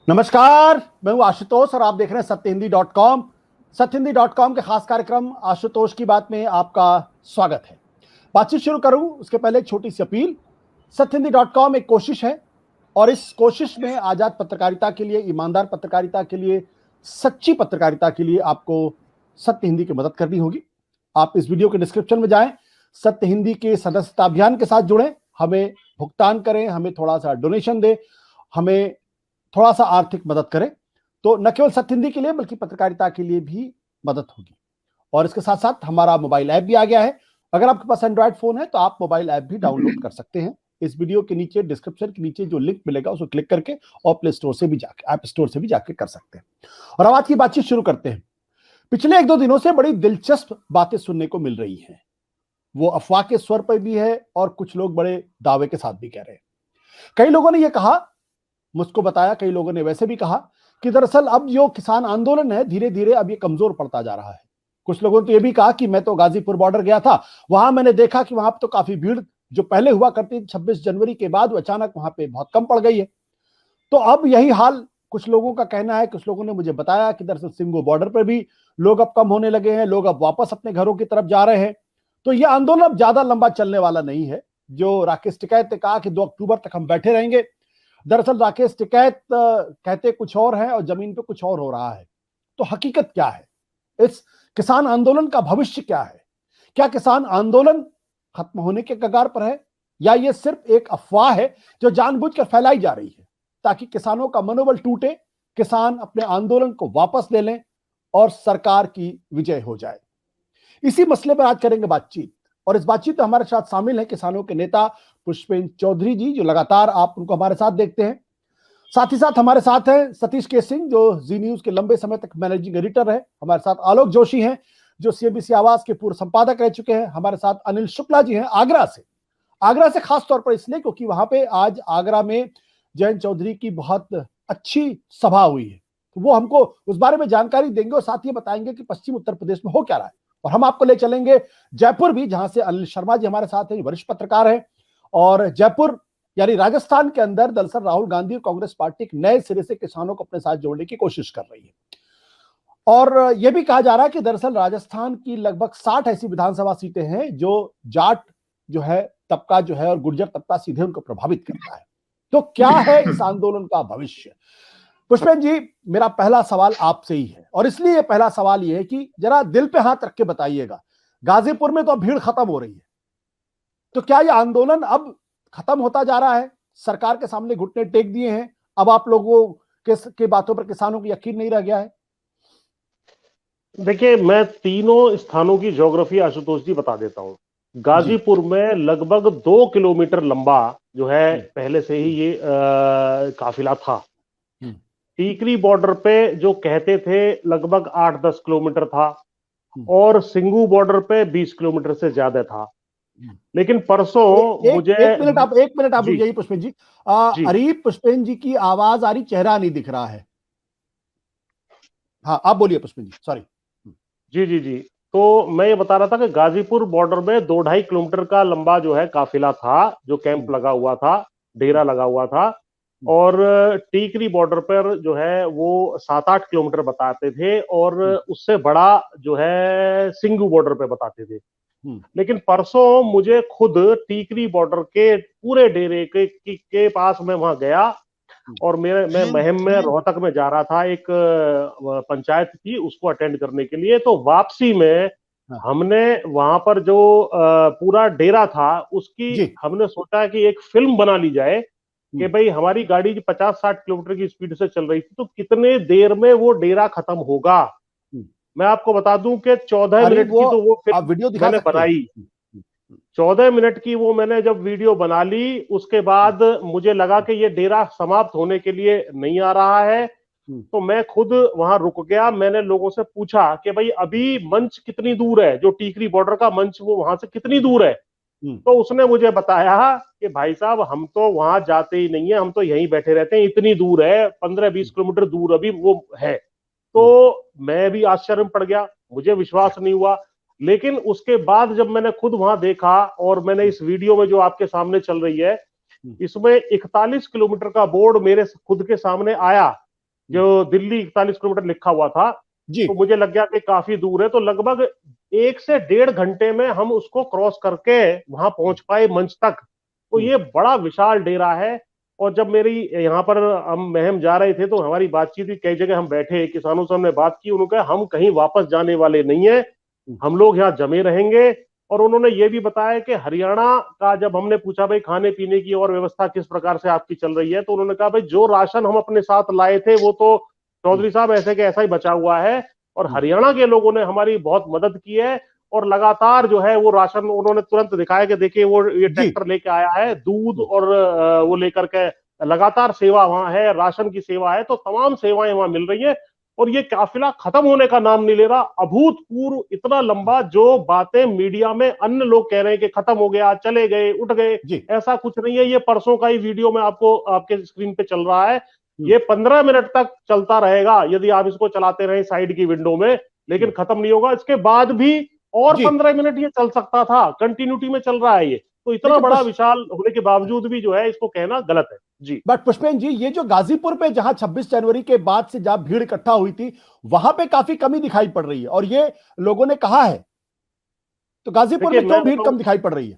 नमस्कार, मैं हूं आशुतोष और आप देख रहे हैं सत्यहिंदी.com। सत्यहिंदी.com के खास कार्यक्रम आशुतोष की बात में आपका स्वागत है। बातचीत शुरू करूं उसके पहले एक छोटी सी अपील। सत्यहिंदी.com एक कोशिश है और इस कोशिश में आजाद पत्रकारिता के लिए, ईमानदार पत्रकारिता के लिए, सच्ची पत्रकारिता के लिए आपको सत्य हिंदी की मदद करनी होगी। आप इस वीडियो के डिस्क्रिप्शन में जाएं, सत्य हिंदी के सदस्यता अभियान के साथ जुड़ें, हमें भुगतान करें, हमें थोड़ा सा डोनेशन दें, हमें थोड़ा सा आर्थिक मदद करें, तो न केवल सत्य हिंदी के लिए बल्कि पत्रकारिता के लिए भी मदद होगी। और इसके साथ साथ हमारा मोबाइल ऐप भी आ गया है। अगर आपके पास एंड्रॉइड फोन है तो आप मोबाइल ऐप भी डाउनलोड कर सकते हैं। इस वीडियो के नीचे डिस्क्रिप्शन के नीचे जो लिंक मिलेगा उसको क्लिक करके और प्ले स्टोर से भी जाके, ऐप स्टोर से भी जाके कर सकते हैं। और अब आज की बातचीत शुरू करते हैं। पिछले एक दो दिनों से बड़ी दिलचस्प बातें सुनने को मिल रही हैं। वो अफवाह के स्वर पर भी है और कुछ लोग बड़े दावे के साथ भी कह रहे हैं। कई लोगों ने यह कहा, मुझको बताया, कई लोगों ने वैसे भी कहा कि दरअसल अब जो किसान आंदोलन है धीरे धीरे अब ये कमजोर पड़ता जा रहा है। कुछ लोगों ने तो ये भी कहा कि मैं तो गाजीपुर बॉर्डर गया था, वहां मैंने देखा कि वहां तो काफी भीड़ जो पहले हुआ करती थी 26 जनवरी के बाद, वो अचानक वहां पे बहुत कम पड़ गई है। तो अब यही हाल कुछ लोगों का कहना है। कुछ लोगों ने मुझे बताया कि दरअसल सिंगू बॉर्डर पर भी लोग अब कम होने लगे हैं, लोग अब वापस अपने घरों की तरफ जा रहे हैं। तो यह आंदोलन अब ज्यादा लंबा चलने वाला नहीं है। जो राकेश टिकैत ने कहा कि 2 अक्टूबर तक हम बैठे रहेंगे, दरअसल राकेश टिकैत कहते कुछ और है और जमीन पे कुछ और हो रहा है। तो हकीकत क्या है? इस किसान आंदोलन का भविष्य क्या है? क्या किसान आंदोलन खत्म होने के कगार पर है या ये सिर्फ एक अफवाह है जो जानबूझकर फैलाई जा रही है ताकि किसानों का मनोबल टूटे, किसान अपने आंदोलन को वापस ले लें और सरकार की विजय हो जाए? इसी मसले पर आज करेंगे बातचीत। और इस बातचीत में हमारे साथ शामिल हैं किसानों के नेता पुष्पेंद्र चौधरी जी, जो लगातार आप उनको हमारे साथ देखते हैं। साथ ही साथ हमारे साथ हैं सतीश के सिंह, जो जी न्यूज के लंबे समय तक मैनेजिंग एडिटर है। हमारे साथ आलोक जोशी हैं, जो सीएबीसी आवाज के पूर्व संपादक रह चुके हैं। हमारे साथ अनिल शुक्ला जी हैं आगरा से खास तौर पर इसलिए क्योंकि वहां पे आज आगरा में जयंत चौधरी की बहुत अच्छी सभा हुई है, तो वो हमको उस बारे में जानकारी देंगे और साथ ही बताएंगे कि पश्चिम उत्तर प्रदेश में हो क्या रहा है। और हम आपको ले चलेंगे जयपुर भी, जहां से अनिल शर्मा जी हमारे साथ हैं, वरिष्ठ पत्रकार हैं। और जयपुर यानी राजस्थान के अंदर दरअसल राहुल गांधी और कांग्रेस पार्टी एक नए सिरे से किसानों को अपने साथ जोड़ने की कोशिश कर रही है। और यह भी कहा जा रहा है कि दरअसल राजस्थान की लगभग 60 ऐसी विधानसभा सीटें हैं जो जाट जो है तबका जो है और गुर्जर तबका सीधे उनको प्रभावित करता है। तो क्या है इस आंदोलन का भविष्य? पुष्पेंद्र जी, मेरा पहला सवाल आपसे ही है और इसलिए ये पहला सवाल ये है कि जरा दिल पे हाथ रख के बताइएगा, गाजीपुर में तो भीड़ खत्म हो रही है, तो क्या ये आंदोलन अब खत्म होता जा रहा है? सरकार के सामने घुटने टेक दिए हैं, अब आप लोगों के बातों पर किसानों को यकीन नहीं रह गया है? देखिए, मैं तीनों स्थानों की ज्योग्राफी आशुतोष जी बता देता हूं। गाजीपुर में लगभग 2 किलोमीटर लंबा जो है पहले से ही ये काफिला था। टीकरी बॉर्डर पे जो कहते थे लगभग 8-10 किलोमीटर था और सिंगू बॉर्डर पे 20 किलोमीटर से ज्यादा था। लेकिन परसों मुझे एक मिनट आप रुक जाइए पुष्पेंद्र जी। अरे पुष्पेंद्र जी की आवाज आ रही, चेहरा नहीं दिख रहा है। हाँ, आप बोलिए पुष्पेंद्र जी, सॉरी। जी। तो मैं ये बता रहा था कि गाजीपुर बॉर्डर में 2-2.5 किलोमीटर का लंबा जो है काफिला था, जो कैंप लगा हुआ था, डेरा लगा हुआ था। और टीकरी बॉर्डर पर जो है वो 7-8 किलोमीटर बताते थे और उससे बड़ा जो है सिंगू बॉर्डर पे बताते थे। लेकिन परसों मुझे खुद टीकरी बॉर्डर के पूरे डेरे के पास मैं वहां गया और मैं मुहिम में रोहतक में जा रहा था, एक पंचायत थी उसको अटेंड करने के लिए। तो वापसी में हमने वहां पर जो पूरा डेरा था उसकी हमने सोचा कि एक फिल्म बना ली जाए कि भाई हमारी गाड़ी 50-60 किलोमीटर की स्पीड से चल रही थी तो कितने देर में वो डेरा खत्म होगा। मैं आपको बता दूं कि 14 मिनट की तो वो फिल्म मैंने बनाई। 14 मिनट की वो मैंने जब वीडियो बना ली, उसके बाद मुझे लगा कि ये डेरा समाप्त होने के लिए नहीं आ रहा है, तो मैं खुद वहां रुक गया। मैंने लोगों से पूछा कि भाई अभी मंच कितनी दूर है, जो टीकरी बॉर्डर का मंच वो वहां से कितनी दूर है। तो उसने मुझे बताया कि भाई साहब हम तो वहां जाते ही नहीं है, हम तो यहीं बैठे रहते हैं, इतनी दूर है, 15-20 किलोमीटर दूर अभी वो है। तो मैं भी आश्चर्य में पड़ गया, मुझे विश्वास नहीं हुआ। लेकिन उसके बाद जब मैंने खुद वहां देखा और मैंने इस वीडियो में जो आपके सामने चल रही है इसमें 41 किलोमीटर का बोर्ड मेरे खुद के सामने आया, जो दिल्ली 41 किलोमीटर लिखा हुआ था। जी। तो मुझे लग गया कि काफी दूर है, तो लगभग 1 से 1.5 घंटे में हम उसको क्रॉस करके वहां पहुंच पाए मंच तक। तो ये बड़ा विशाल डेरा है। और जब मेरी यहाँ पर हम जा रहे थे तो हमारी बातचीत हुई, कई जगह हम बैठे, किसानों से हमने बात की, उन्होंने कहा हम कहीं वापस जाने वाले नहीं है, हम लोग यहाँ जमे रहेंगे। और उन्होंने ये भी बताया कि हरियाणा का, जब हमने पूछा भाई खाने पीने की और व्यवस्था किस प्रकार से आपकी चल रही है, तो उन्होंने कहा भाई जो राशन हम अपने साथ लाए थे वो तो चौधरी साहब ऐसे के ऐसा ही बचा हुआ है, और हरियाणा के लोगों ने हमारी बहुत मदद की है। और लगातार जो है वो राशन उन्होंने तुरंत दिखाया कि देखिए वो ये ट्रैक्टर लेके आया है, दूध और वो लेकर के लगातार सेवा वहां है, राशन की सेवा है, तो तमाम सेवाएं वहां मिल रही है। और ये काफिला खत्म होने का नाम नहीं ले रहा, अभूतपूर्व इतना लंबा। जो बातें मीडिया में अन्य लोग कह रहे हैं कि खत्म हो गया, चले गए, उठ गए, ऐसा कुछ नहीं है। ये परसों का ही वीडियो में आपको आपके स्क्रीन पे चल रहा है। ये 15 मिनट तक चलता रहेगा यदि आप इसको चलाते रहे साइड की विंडो में, लेकिन खत्म नहीं होगा। इसके बाद भी और 15 मिनट ये चल सकता था, कंटिन्यूटी में चल रहा है ये। तो इतना बड़ा विशाल होने के बावजूद भी जो है इसको कहना गलत है जी। बट पुष्पेन जी, ये जो गाजीपुर पे जहां 26 जनवरी के बाद से जहां भीड़ इकट्ठा हुई थी, वहां पे काफी कमी दिखाई पड़ रही है, और ये लोगों ने कहा है। तो गाजीपुर में क्यों भीड़ कम दिखाई पड़ रही है?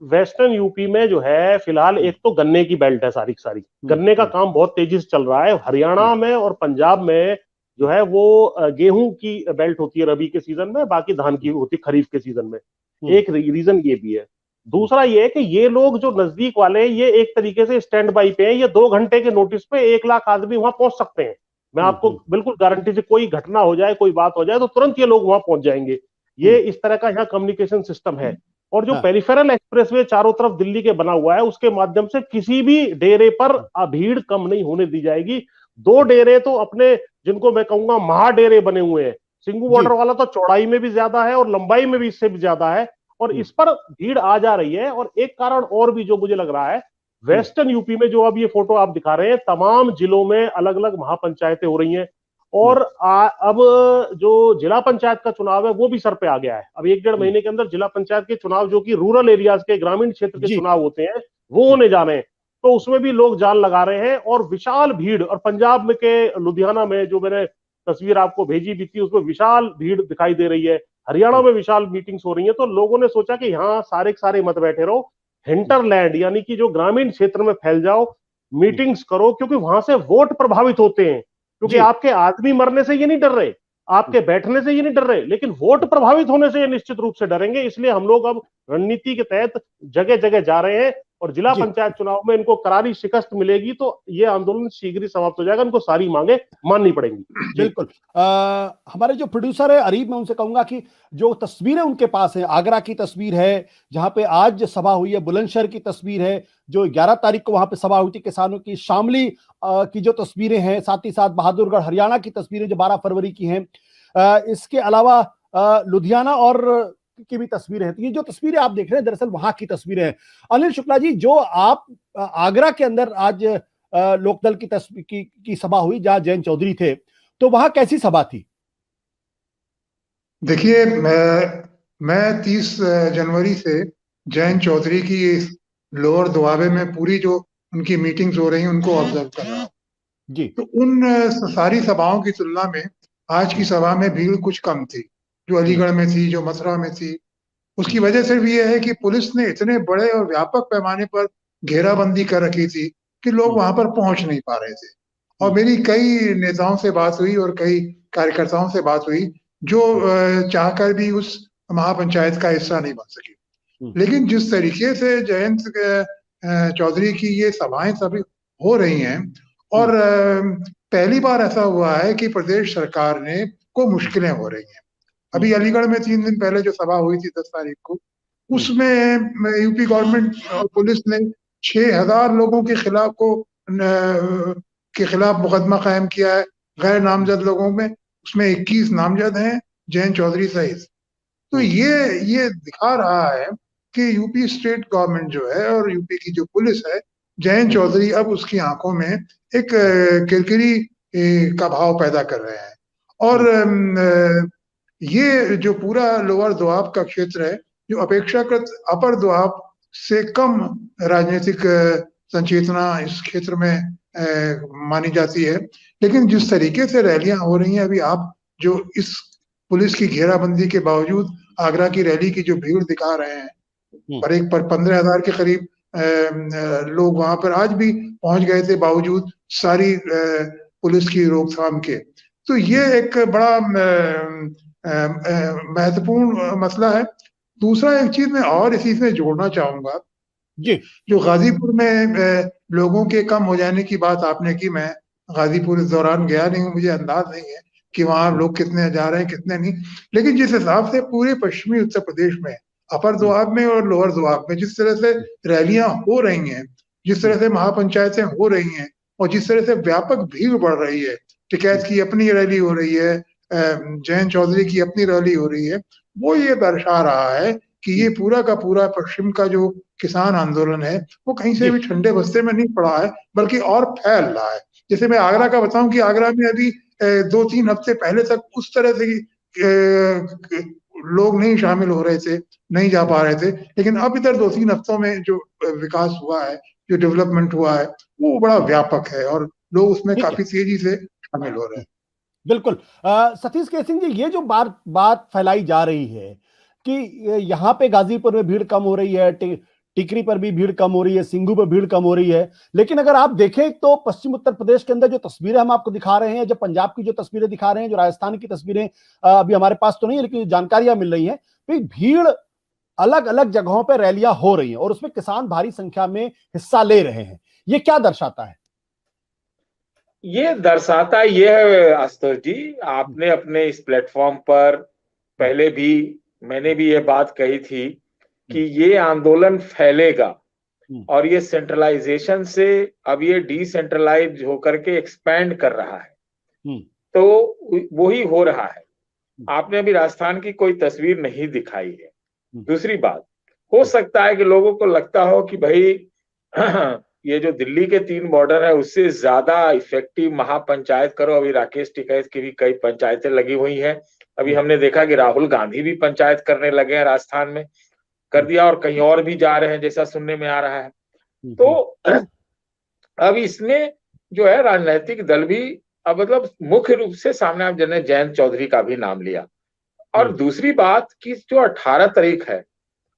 वेस्टर्न यूपी में जो है फिलहाल एक तो गन्ने की बेल्ट है, सारी की सारी गन्ने का काम बहुत तेजी से चल रहा है। हरियाणा में और पंजाब में जो है वो गेहूं की बेल्ट होती है रबी के सीजन में, बाकी धान की होती है खरीफ के सीजन में। एक रीजन ये भी है। दूसरा ये है कि ये लोग जो नजदीक वाले हैं, ये एक तरीके से स्टैंड बाई पे हैं। ये 2 घंटे के नोटिस पे 1 लाख आदमी वहां पहुंच सकते हैं। मैं आपको बिल्कुल गारंटी से, कोई घटना हो जाए, कोई बात हो जाए, तो तुरंत ये लोग वहां पहुंच जाएंगे। ये इस तरह का यहाँ कम्युनिकेशन सिस्टम है। और जो पेरिफेरल एक्सप्रेसवे चारों तरफ दिल्ली के बना हुआ है, उसके माध्यम से किसी भी डेरे पर भीड़ कम नहीं होने दी जाएगी। 2 डेरे तो अपने, जिनको मैं कहूंगा महा डेरे बने हुए हैं। सिंगू बॉर्डर वाला तो चौड़ाई में भी ज्यादा है और लंबाई में भी इससे भी ज्यादा है, और इस पर भीड़ आ जा रही है। और एक कारण और भी जो मुझे लग रहा है, वेस्टर्न यूपी में जो अब ये फोटो आप दिखा रहे हैं, तमाम जिलों में अलग अलग महापंचायतें हो रही हैं। और अब जो जिला पंचायत का चुनाव है वो भी सर पे आ गया है। अब 1-1.5 महीने के अंदर जिला पंचायत के चुनाव, जो कि रूरल एरियाज के, ग्रामीण क्षेत्र के चुनाव होते हैं, वो होने जा रहे हैं। तो उसमें भी लोग जान लगा रहे हैं और विशाल भीड़। और पंजाब में के लुधियाना में जो मैंने तस्वीर आपको भेजी भी थी, उसमें विशाल भीड़ दिखाई दे रही है। हरियाणा में विशाल मीटिंग्स हो रही है। तो लोगों ने सोचा कि यहाँ सारे के सारे मत बैठे रहो, हिंटरलैंड यानी कि जो ग्रामीण क्षेत्र में फैल जाओ, मीटिंग्स करो, क्योंकि वहां से वोट प्रभावित होते हैं। क्योंकि आपके आदमी मरने से ये नहीं डर रहे, आपके बैठने से ये नहीं डर रहे, लेकिन वोट प्रभावित होने से ये निश्चित रूप से डरेंगे। इसलिए हम लोग अब रणनीति के तहत जगह जगह जा रहे हैं, और जिला पंचायत चुनाव में इनको करारी शिकस्त मिलेगी तो ये आंदोलन शीघ्र ही समाप्त हो जाएगा। इनको सारी मांगे माननी पड़ेंगी। बिल्कुल। हमारे जो प्रोड्यूसर है अरीब, मैं उनसे कहूंगा कि जो तस्वीरें उनके पास है, आगरा की तस्वीर है जहां पे आज सभा हुई है, बुलंदशहर की तस्वीर है जो 11 तारीख को वहां पे सभा हुई थी किसानों की, शामली की जो तस्वीरें हैं, साथ ही साथ बहादुरगढ़ हरियाणा की तस्वीरें जो 12 फरवरी की हैं, इसके अलावा लुधियाना और की भी तस्वीरें हैं। तो ये जो तस्वीरें आप देख रहे हैं दरअसल वहां की तस्वीरें हैं। अनिल शुक्ला जी, जो आप आगरा के अंदर आज लोकदल की तस्वीर की सभा हुई जहां जयंत चौधरी थे, तो वहां कैसी सभा थी? देखिए, मैं 30 जनवरी से जयंत चौधरी की लोअर दुआबे में पूरी जो उनकी मीटिंग्स हो रही हैं उनको ऑब्जर्व कर रहा हूँ जी। तो उन सारी सभाओं की तुलना में आज की सभा में भीड़ कुछ कम थी, जो अलीगढ़ में थी, जो मथुरा में थी। उसकी वजह सिर्फ ये है कि पुलिस ने इतने बड़े और व्यापक पैमाने पर घेराबंदी कर रखी थी कि लोग वहां पर पहुंच नहीं पा रहे थे। और मेरी कई नेताओं से बात हुई और कई कार्यकर्ताओं से बात हुई जो चाहकर भी उस महापंचायत का हिस्सा नहीं बन सकी। लेकिन जिस तरीके से जयंत चौधरी की ये सभाएं सभी हो रही हैं, और पहली बार ऐसा हुआ है कि प्रदेश सरकार ने को मुश्किलें हो रही हैं। अभी अलीगढ़ में 3 दिन पहले जो सभा हुई थी 10 तारीख को, उसमें यूपी गवर्नमेंट और पुलिस ने 6000 लोगों के खिलाफ मुकदमा कायम किया है, गैर नामजद लोगों में। उसमें 21 नामजद हैं, जयंत चौधरी सहित। तो ये दिखा रहा है कि यूपी स्टेट गवर्नमेंट जो है और यूपी की जो पुलिस है, जयंत चौधरी अब उसकी आंखों में एक किरकिरी का भाव पैदा कर रहे हैं। और ये जो पूरा लोअर दोआब का क्षेत्र है, जो अपेक्षाकृत अपर दोआब से कम राजनीतिक संचेतना इस क्षेत्र में मानी जाती है। लेकिन जिस तरीके से रैलियां हो रही हैं अभी, आप जो इस पुलिस की घेराबंदी के बावजूद आगरा की रैली की जो भीड़ दिखा रहे हैं, पर एक पर 15,000 के करीब लोग वहां पर आज भी पहुंच गए थे बावजूद सारी पुलिस की रोकथाम के। तो ये एक बड़ा महत्वपूर्ण मसला है। दूसरा एक चीज मैं और इसी से जोड़ना चाहूंगा जी, जो गाजीपुर में लोगों के कम हो जाने की बात आपने की। मैं गाजीपुर इस दौरान गया नहीं हूँ, मुझे अंदाज नहीं है कि वहां लोग कितने जा रहे हैं कितने नहीं। लेकिन जिस हिसाब से पूरे पश्चिमी उत्तर प्रदेश में अपर दोआब में और लोअर दोआब में जिस तरह से रैलियां हो रही हैं, जिस तरह से महापंचायतें हो रही हैं और जिस तरह से व्यापक भीड़ बढ़ रही है, टिकैत की अपनी रैली हो रही है, जयंत चौधरी की अपनी रैली हो रही है, वो ये दर्शा रहा है कि ये पूरा का पूरा पश्चिम का जो किसान आंदोलन है वो कहीं से भी ठंडे बस्ते में नहीं पड़ा है, बल्कि और फैल रहा है। जैसे मैं आगरा का बताऊं कि आगरा में अभी 2-3 हफ्ते पहले तक उस तरह से लोग नहीं शामिल हो रहे थे, नहीं जा पा रहे थे, लेकिन अब इधर 2-3 हफ्तों में जो विकास हुआ है, जो डेवलपमेंट हुआ है, वो बड़ा व्यापक है और लोग उसमें काफी तेजी से शामिल हो रहे हैं। बिल्कुल। सतीश के सिंह जी, ये जो बात फैलाई जा रही है कि यहाँ पे गाजीपुर में भीड़ कम हो रही है, टिकरी पर भी भीड़ कम हो रही है, सिंघू पर भीड़ कम हो रही है, लेकिन अगर आप देखें तो पश्चिम उत्तर प्रदेश के अंदर जो तस्वीरें हम आपको दिखा रहे हैं, जो पंजाब की जो तस्वीरें दिखा रहे हैं, जो राजस्थान की तस्वीरें अभी हमारे पास तो नहीं है लेकिन जानकारियां मिल रही हैं, तो भीड़ अलग अलग जगहों पर रैलियां हो रही हैं और उसमें किसान भारी संख्या में हिस्सा ले रहे हैं। ये क्या दर्शाता है? ये दर्शाता ये है आशुतोष जी, आपने अपने इस प्लेटफॉर्म पर पहले भी मैंने भी ये बात कही थी कि ये आंदोलन फैलेगा और ये सेंट्रलाइजेशन से अब ये डिसेंट्रलाइज होकर के एक्सपैंड कर रहा है, तो वही हो रहा है। आपने अभी राजस्थान की कोई तस्वीर नहीं दिखाई है। दूसरी बात, हो सकता है कि लोगों को लगता हो कि भाई ये जो दिल्ली के 3 बॉर्डर है उससे ज्यादा इफेक्टिव महापंचायत करो। अभी राकेश टिकैत की भी कई पंचायतें लगी हुई हैं। अभी हमने देखा कि राहुल गांधी भी पंचायत करने लगे हैं, राजस्थान में कर दिया और कहीं और भी जा रहे हैं जैसा सुनने में आ रहा है। तो अब इसमें जो है राजनीतिक दल भी अब मतलब मुख्य रूप से सामने आप जैसे जयंत चौधरी का भी नाम लिया। और दूसरी बात कि जो 18 तारीख है,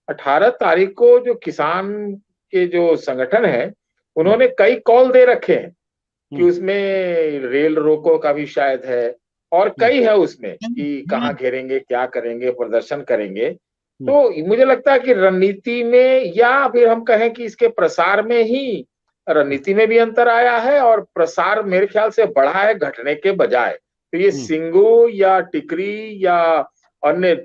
18 तारीख को जो किसान के जो संगठन है उन्होंने कई कॉल दे रखे हैं कि उसमें रेल रोको का भी शायद है और कई है उसमें कि कहाँ घेरेंगे, क्या करेंगे, प्रदर्शन करेंगे। तो मुझे लगता है कि रणनीति में या फिर हम कहें कि इसके प्रसार में ही रणनीति में भी अंतर आया है और प्रसार मेरे ख्याल से बढ़ा है घटने के बजाय। तो ये सिंघू या टिकरी या अन्य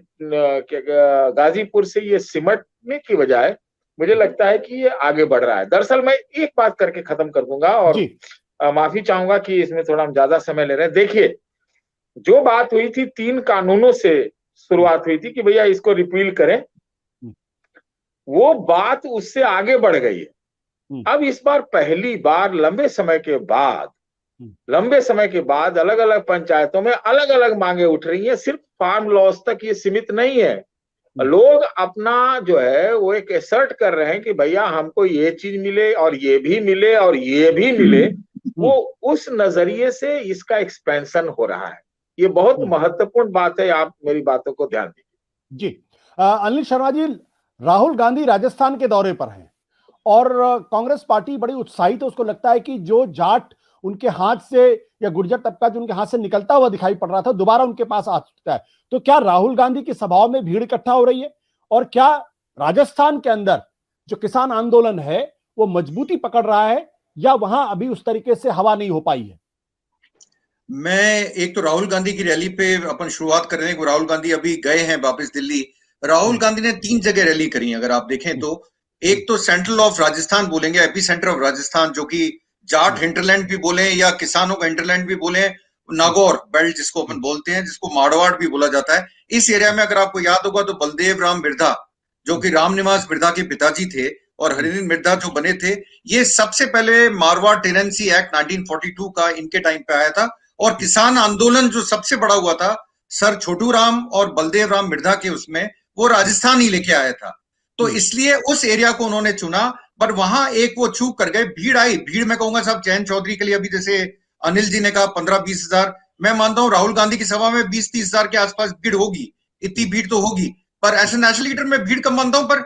गाजीपुर से ये सिमटने की बजाय मुझे लगता है कि ये आगे बढ़ रहा है। दरअसल मैं एक बात करके खत्म कर दूंगा और माफी चाहूंगा कि इसमें थोड़ा हम ज्यादा समय ले रहे हैं। देखिए, जो बात हुई थी 3 कानूनों से शुरुआत हुई थी कि भैया इसको रिपील करें, वो बात उससे आगे बढ़ गई है। अब इस बार पहली बार लंबे समय के बाद अलग अलग पंचायतों में अलग अलग मांगे उठ रही हैं। सिर्फ फार्म लॉस तक ये सीमित नहीं है। लोग अपना जो है वो एक एसर्ट कर रहे हैं कि भैया हमको ये चीज मिले और ये भी मिले और ये भी मिले। वो उस नजरिए से इसका एक्सपेंशन हो रहा है। ये बहुत महत्वपूर्ण बात है, आप मेरी बातों को ध्यान दीजिए। जी, अनिल शर्मा जी, राहुल गांधी राजस्थान के दौरे पर हैं और कांग्रेस पार्टी बड़ी उत्साहित है। उसको लगता है कि जो जाट उनके हाथ से या गुर्जर तबका जो उनके हाथ से निकलता हुआ दिखाई पड़ रहा था दोबारा उनके पास आ चुका है। तो क्या राहुल गांधी की सभाओं में भीड़ इकट्ठा हो रही है और क्या राजस्थान के अंदर जो किसान आंदोलन है वो मजबूती पकड़ रहा है या वहां अभी उस तरीके से हवा नहीं हो पाई है? मैं एक तो राहुल गांधी की रैली पे अपन शुरुआत कर रहे हैं। राहुल गांधी अभी गए हैं वापस दिल्ली। राहुल गांधी ने 3 जगह रैली करी अगर आप देखें तो। एक तो सेंट्रल ऑफ राजस्थान बोलेंगे, एपी सेंटर ऑफ राजस्थान, जो कि जाट हिंटरलैंड भी बोले या किसानों का हिंटरलैंड भी बोले, नागौर बेल्ट जिसको अपन बोलते हैं, जिसको मारवाड़ भी बोला जाता है। इस एरिया में अगर आपको याद होगा तो बलदेव राम बिरधा, जो कि रामनिवास बिरधा के पिताजी थे, और हरिंद्र बिरधा जो बने थे, ये सबसे पहले मारवाड़ टेनेंसी एक्ट 1942 का इनके टाइम पे आया था। और किसान आंदोलन जो सबसे बड़ा हुआ था सर छोटू राम और बलदेव राम बिरधा के, उसमें वो राजस्थान ही लेके आया था। तो इसलिए उस एरिया को उन्होंने चुना। पर वहां एक वो चूक कर गए, भीड़ आई, भीड़ मैं कहूंगा साहब जयंत चौधरी के लिए अभी जैसे अनिल जी ने कहा 15-20 हजार, मैं मानता हूं राहुल गांधी की सभा में 20-30 हजार के आसपास भीड़ होगी, इतनी भीड़ तो होगी। पर एज ए नेशनल लीडर मैं भीड़ कम मानता हूं, पर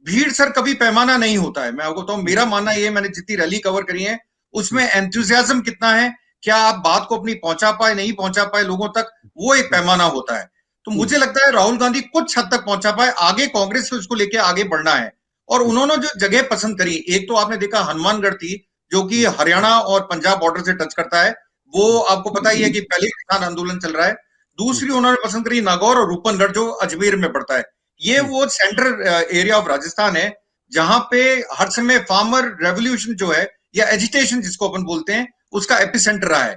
भीड़ सर कभी पैमाना नहीं होता है। मैं आपको बताऊं, मेरा मानना ये, मैंने जितनी रैली कवर करी है उसमें एंथुजियाज्म कितना है, क्या आप बात को अपनी पहुंचा पाए, नहीं पहुंचा पाए लोगों तक, वो एक पैमाना होता है। तो मुझे लगता है राहुल गांधी कुछ हद तक पहुंचा पाए, आगे कांग्रेस को उसको लेके आगे बढ़ना है। और उन्होंने जो जगह पसंद करी, एक तो आपने देखा हनुमानगढ़ थी जो कि हरियाणा और पंजाब बॉर्डर से टच करता है, वो आपको पता ही है कि पहले किसान आंदोलन चल रहा है। दूसरी उन्होंने पसंद करी नागौर और रूपनगढ़ जो अजमेर में पड़ता है। ये वो सेंट्रल एरिया ऑफ राजस्थान है जहां पे हर समय फार्मर रेवोल्यूशन जो है या एजिटेशन जिसको अपन बोलते हैं उसका एपिसेंटर रहा है।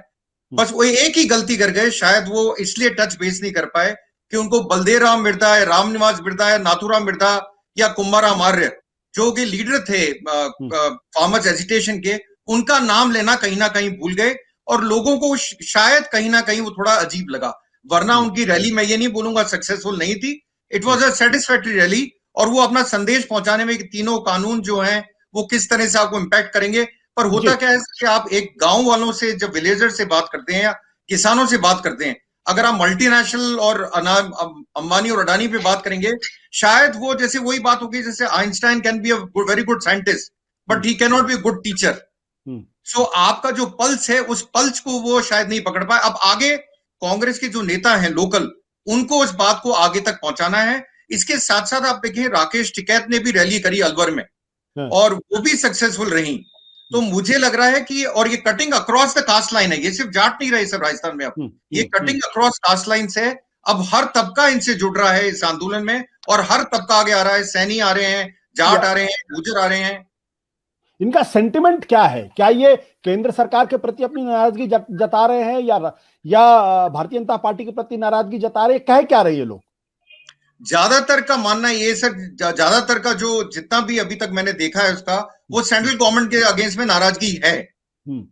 बस वो एक ही गलती कर गए, शायद वो इसलिए टच बेस नहीं कर पाए कि उनको बलदेव राम मिर्धा है, रामनिवास मिर्धा है, नाथूराम मिर्धा या कुंभाराम आर्य जो कि लीडर थे फार्मर्स एजिटेशन के, उनका नाम लेना कहीं ना कहीं भूल गए और लोगों को शायद कहीं ना कहीं वो थोड़ा अजीब लगा। वरना उनकी रैली मैं ये नहीं बोलूंगा सक्सेसफुल नहीं थी, it was a satisfactory rally. और वो अपना संदेश पहुंचाने में कि तीनों कानून जो हैं वो किस तरह से आपको इंपैक्ट करेंगे। पर होता क्या है कि आप एक गांव वालों से जब विलेजर से बात करते हैं या किसानों से बात करते हैं, अगर आप मल्टीनेशनल और अंबानी और अडानी पे बात करेंगे, शायद वो जैसे वही बात होगी जैसे Einstein can be a very good scientist but he can not be a good teacher. So आपका जो पल्स है उस पल्स को वो शायद नहीं पकड़ पाए। अब आगे कांग्रेस के जो नेता हैं लोकल, उनको इस बात को आगे तक पहुंचाना है। इसके साथ साथ आप देखिए राकेश टिकैत ने भी रैली करी अलवर में और वो भी सक्सेसफुल रही। तो मुझे लग रहा है कि, और ये cutting across the cast line है, ये सिर्फ जाट नहीं रहे सब राजस्थान में, अब ये कटिंग अक्रॉस कास्ट लाइन है। अब हर तबका इनसे जुड़ रहा है इस आंदोलन में और हर तबका आगे आ रहा है, सैनी आ रहे हैं, जाट आ रहे हैं, गुर्जर आ रहे हैं। इनका सेंटिमेंट क्या है? क्या ये केंद्र सरकार के प्रति अपनी नाराजगी जता रहे हैं या भारतीय जनता पार्टी के प्रति नाराजगी जता रहे हैं? कह क्या रहे ये लोग? ज्यादातर का मानना ये सर, ज्यादातर का जो जितना भी अभी तक मैंने देखा है उसका, वो सेंट्रल गवर्नमेंट के अगेंस्ट में नाराजगी है।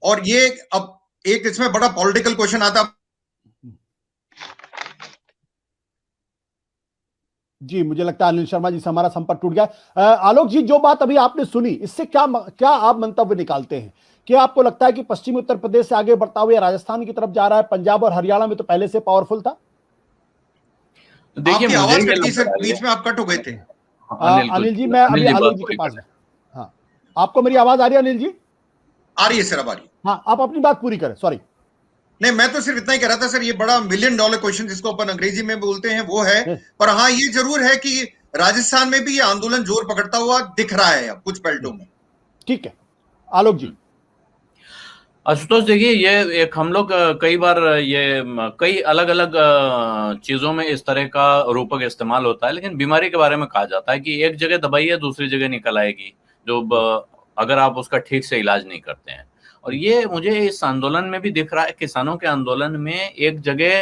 और ये अब एक इसमें बड़ा पॉलिटिकल क्वेश्चन आता। जी, मुझे लगता है अनिल शर्मा जी से हमारा संपर्क टूट गया। आलोक जी, जो बात अभी आपने सुनी, इससे क्या आप मंतव्य निकालते हैं? क्या आपको लगता है कि पश्चिमी उत्तर प्रदेश से आगे बढ़ता हुआ राजस्थान की तरफ जा रहा है? पंजाब और हरियाणा में तो पहले से पावरफुल था। देखिए आवाज कटी सर, बीच में आप कट हो गए थे। अनिल जी, मैं अभी आलोक जी के पास हूं। हाँ, आपको मेरी आवाज आ रही है अनिल जी? आ रही है सर, अब आ रही है। हाँ, आप अपनी बात पूरी करें। सॉरी। नहीं, मैं तो सिर्फ इतना ही कह रहा था सर, ये बड़ा $1 मिलियन क्वेश्चन जिसको अपन अंग्रेजी में बोलते हैं वो है। पर हाँ, ये जरूर है कि राजस्थान में भी ये आंदोलन जोर पकड़ता हुआ दिख रहा है अब कुछ बेल्टों में। ठीक है, आलोक जी। आशुतोष, देखिए ये एक हम लोग कई बार ये कई अलग अलग चीजों में इस तरह का रूपक इस्तेमाल होता है, लेकिन बीमारी के बारे में कहा जाता है कि एक जगह दबाइए दूसरी जगह निकल आएगी, जो अगर आप उसका ठीक से इलाज नहीं करते हैं। और ये मुझे इस आंदोलन में भी दिख रहा है, किसानों के आंदोलन में एक जगह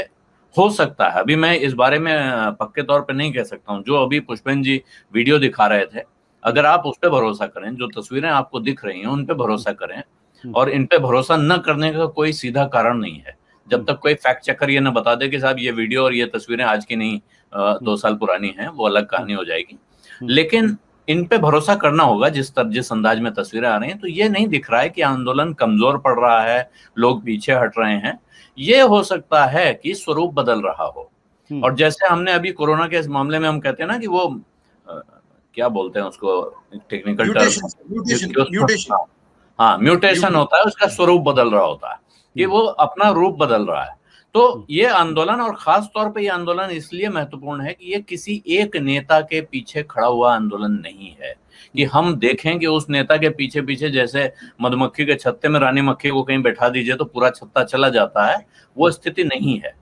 हो सकता है, अभी मैं इस बारे में पक्के तौर पे नहीं कह सकता हूँ। जो अभी पुष्पेंद्र जी वीडियो दिखा रहे थे, अगर आप उस पर भरोसा करें, जो तस्वीरें आपको दिख रही हैं उन पे भरोसा करें, और इन पे भरोसा न करने का कोई सीधा कारण नहीं है। जब तक कोई फैक्ट चेकर ये न बता दे कि साहब ये वीडियो और ये तस्वीरें आज की नहीं 2 साल पुरानी हैं, वो अलग कहानी हो जाएगी। लेकिन इन पे भरोसा करना होगा जिस अंदाज में तस्वीरें आ रही हैं। तो ये नहीं दिख रहा है कि आंदोलन कमजोर पड़ रहा है, लोग पीछे हट रहे हैं। ये हो सकता है कि स्वरूप बदल रहा हो। और जैसे हमने अभी कोरोना के इस मामले में हम कहते हैं ना कि वो क्या बोलते हैं उसको टेक्निकल टर्म, हाँ, म्यूटेशन होता है, उसका स्वरूप बदल रहा होता है, कि वो अपना रूप बदल रहा है। तो ये आंदोलन, और खास तौर पे ये आंदोलन इसलिए महत्वपूर्ण है कि ये किसी एक नेता के पीछे खड़ा हुआ आंदोलन नहीं है कि हम देखें कि उस नेता के पीछे पीछे जैसे मधुमक्खी के छत्ते में रानी मक्खी को कहीं बैठा दीजिए तो पूरा छत्ता चला जाता है, वो स्थिति नहीं है।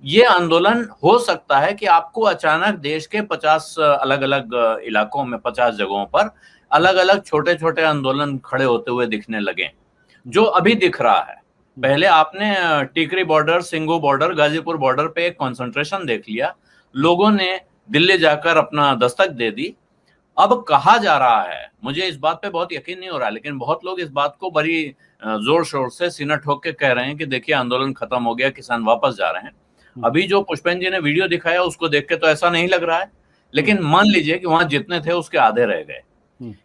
ये आंदोलन हो सकता है कि आपको अचानक देश के 50 अलग अलग इलाकों में, 50 जगहों पर अलग अलग छोटे छोटे आंदोलन खड़े होते हुए दिखने लगे, जो अभी दिख रहा है। पहले आपने Tikri border, Singhu border, Ghazipur border पे एक कंसंट्रेशन देख लिया, लोगों ने दिल्ली जाकर अपना दस्तक दे दी। अब कहा जा रहा है, मुझे इस बात पे बहुत यकीन नहीं हो रहा, लेकिन बहुत लोग इस बात को बड़ी जोर शोर से सीना ठोक के कह रहे हैं कि देखिए आंदोलन खत्म हो गया, किसान वापस जा रहे हैं। अभी जो पुष्पेंद्र जी ने वीडियो दिखाया उसको देख के तो ऐसा नहीं लग रहा है लेकिन मान लीजिए कि वहां जितने थे उसके आधे रह गए।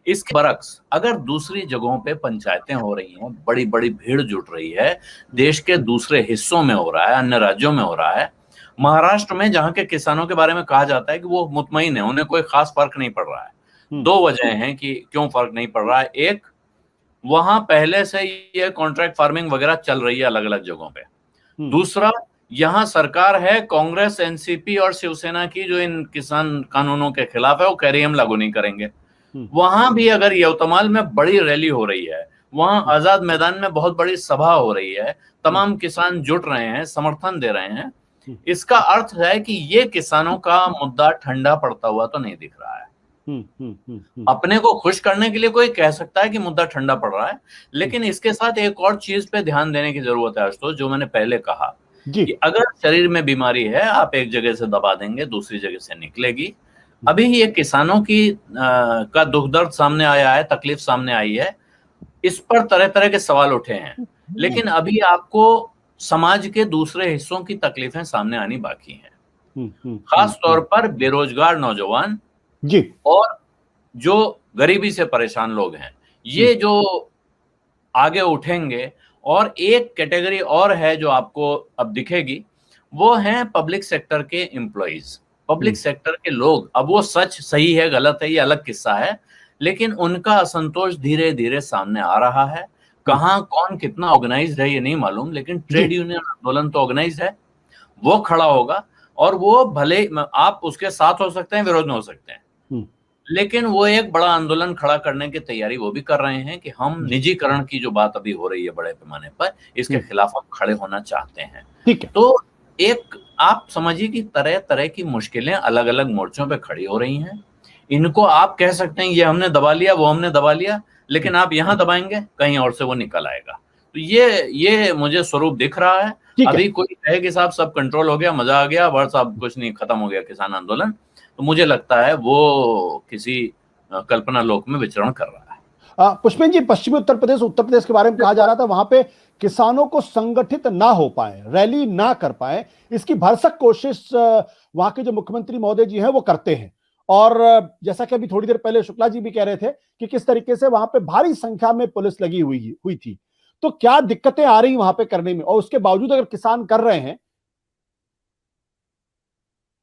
इसके बरक्स अगर दूसरी जगहों पे पंचायतें हो रही हैं, बड़ी बड़ी भीड़ जुट रही है, देश के दूसरे हिस्सों में हो रहा है, अन्य राज्यों में हो रहा है, महाराष्ट्र में जहां के किसानों के बारे में कहा जाता है कि वो मुतमईन है, उन्हें कोई खास फर्क नहीं पड़ रहा है। दो वजह हैं कि क्यों फर्क नहीं पड़ रहा है। एक, वहां पहले से ये कॉन्ट्रैक्ट फार्मिंग वगैरह चल रही है अलग अलग जगहों पे। दूसरा, यहाँ सरकार है कांग्रेस, एनसीपी और शिवसेना की, जो इन किसान कानूनों के खिलाफ है, वो कह रही है हम लागू नहीं करेंगे। वहां भी अगर यवतमाल में बड़ी रैली हो रही है, वहां आजाद मैदान में बहुत बड़ी सभा हो रही है, तमाम किसान जुट रहे हैं, समर्थन दे रहे हैं, इसका अर्थ है कि ये किसानों का मुद्दा ठंडा पड़ता हुआ तो नहीं दिख रहा है। अपने को खुश करने के लिए कोई कह सकता है कि मुद्दा ठंडा पड़ रहा है, लेकिन इसके साथ एक और चीज पे ध्यान देने की जरूरत है आशुतोष, जो मैंने पहले कहा कि अगर शरीर में बीमारी है, आप एक जगह से दबा देंगे, दूसरी जगह से निकलेगी। अभी ये किसानों की का दुख दर्द सामने आया है, तकलीफ सामने आई है, इस पर तरह तरह के सवाल उठे हैं, लेकिन अभी आपको समाज के दूसरे हिस्सों की तकलीफें सामने आनी बाकी हैं। खास तौर पर बेरोजगार नौजवान जी और जो गरीबी से परेशान लोग हैं, ये जो आगे उठेंगे। और एक कैटेगरी और है जो आपको अब दिखेगी, वो है पब्लिक सेक्टर के एम्प्लॉइज, पब्लिक सेक्टर के लोग। अब वो सच सही है गलत है ये अलग किस्सा है, लेकिन उनका असंतोष धीरे धीरे सामने आ रहा है। कहाँ कौन कितना ऑर्गेनाइज्ड है ये नहीं मालूम, लेकिन ट्रेड यूनियन आंदोलन तो ऑर्गेनाइज्ड है, वो खड़ा होगा। और वो भले आप उसके साथ हो सकते हैं, विरोध में हो सकते हैं, लेकिन वो एक बड़ा आंदोलन खड़ा करने की तैयारी वो भी कर रहे हैं कि हम निजीकरण की जो बात अभी हो रही है बड़े पैमाने पर, इसके खिलाफ हम खड़े होना चाहते हैं। ठीक है। तो एक आप समझिए कि तरह तरह की मुश्किलें अलग अलग मोर्चों पे खड़ी हो रही हैं। इनको आप कह सकते हैं ये हमने दबा लिया, वो हमने दबा लिया, लेकिन आप यहाँ दबाएंगे कहीं और से वो निकल आएगा। तो ये मुझे स्वरूप दिख रहा है। अभी कोई कहे कि साहब सब कंट्रोल हो गया, मजा आ गया, बस अब कुछ नहीं, खत्म हो गया किसान आंदोलन, तो मुझे लगता है वो किसी कल्पना लोक में विचरण कर रहा है। पुष्पेन जी, पश्चिमी उत्तर प्रदेश के बारे में कहा जा रहा था, वहां पे किसानों को संगठित ना हो पाए, रैली ना कर पाए, इसकी भरसक कोशिश वहां के जो मुख्यमंत्री महोदय जी हैं वो करते हैं। और जैसा कि अभी थोड़ी देर पहले शुक्ला जी भी कह रहे थे कि किस तरीके से वहां पे भारी संख्या में पुलिस लगी हुई थी, तो क्या दिक्कतें आ रही वहां पे करने में, और उसके बावजूद अगर किसान कर रहे हैं।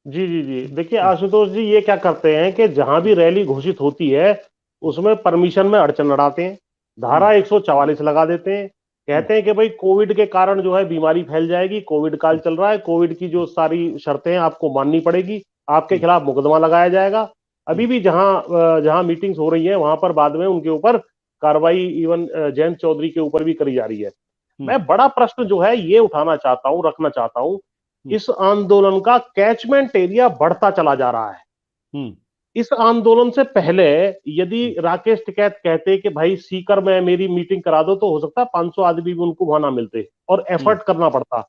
जी, देखिए आशुतोष जी, ये क्या करते हैं कि जहां भी रैली घोषित होती है उसमें परमिशन में अड़चन लड़ाते हैं, धारा 144 लगा देते हैं, कहते हैं कि भाई कोविड के कारण जो है बीमारी फैल जाएगी, कोविड काल चल रहा है, कोविड की जो सारी शर्तें हैं आपको माननी पड़ेगी, आपके खिलाफ मुकदमा लगाया जाएगा। अभी भी जहां मीटिंग्स हो रही है वहां पर बाद में उनके ऊपर कार्रवाई इवन जयंत चौधरी के ऊपर भी करी जा रही है। मैं बड़ा प्रश्न जो है ये उठाना चाहता हूं, रखना चाहता हूं, इस आंदोलन का कैचमेंट एरिया बढ़ता चला जा रहा है। इस आंदोलन से पहले यदि राकेश टिकैत कहते कि भाई सीकर में मेरी मीटिंग करा दो, तो हो सकता है 500 आदमी भी उनको वहां ना मिलते और एफर्ट करना पड़ता।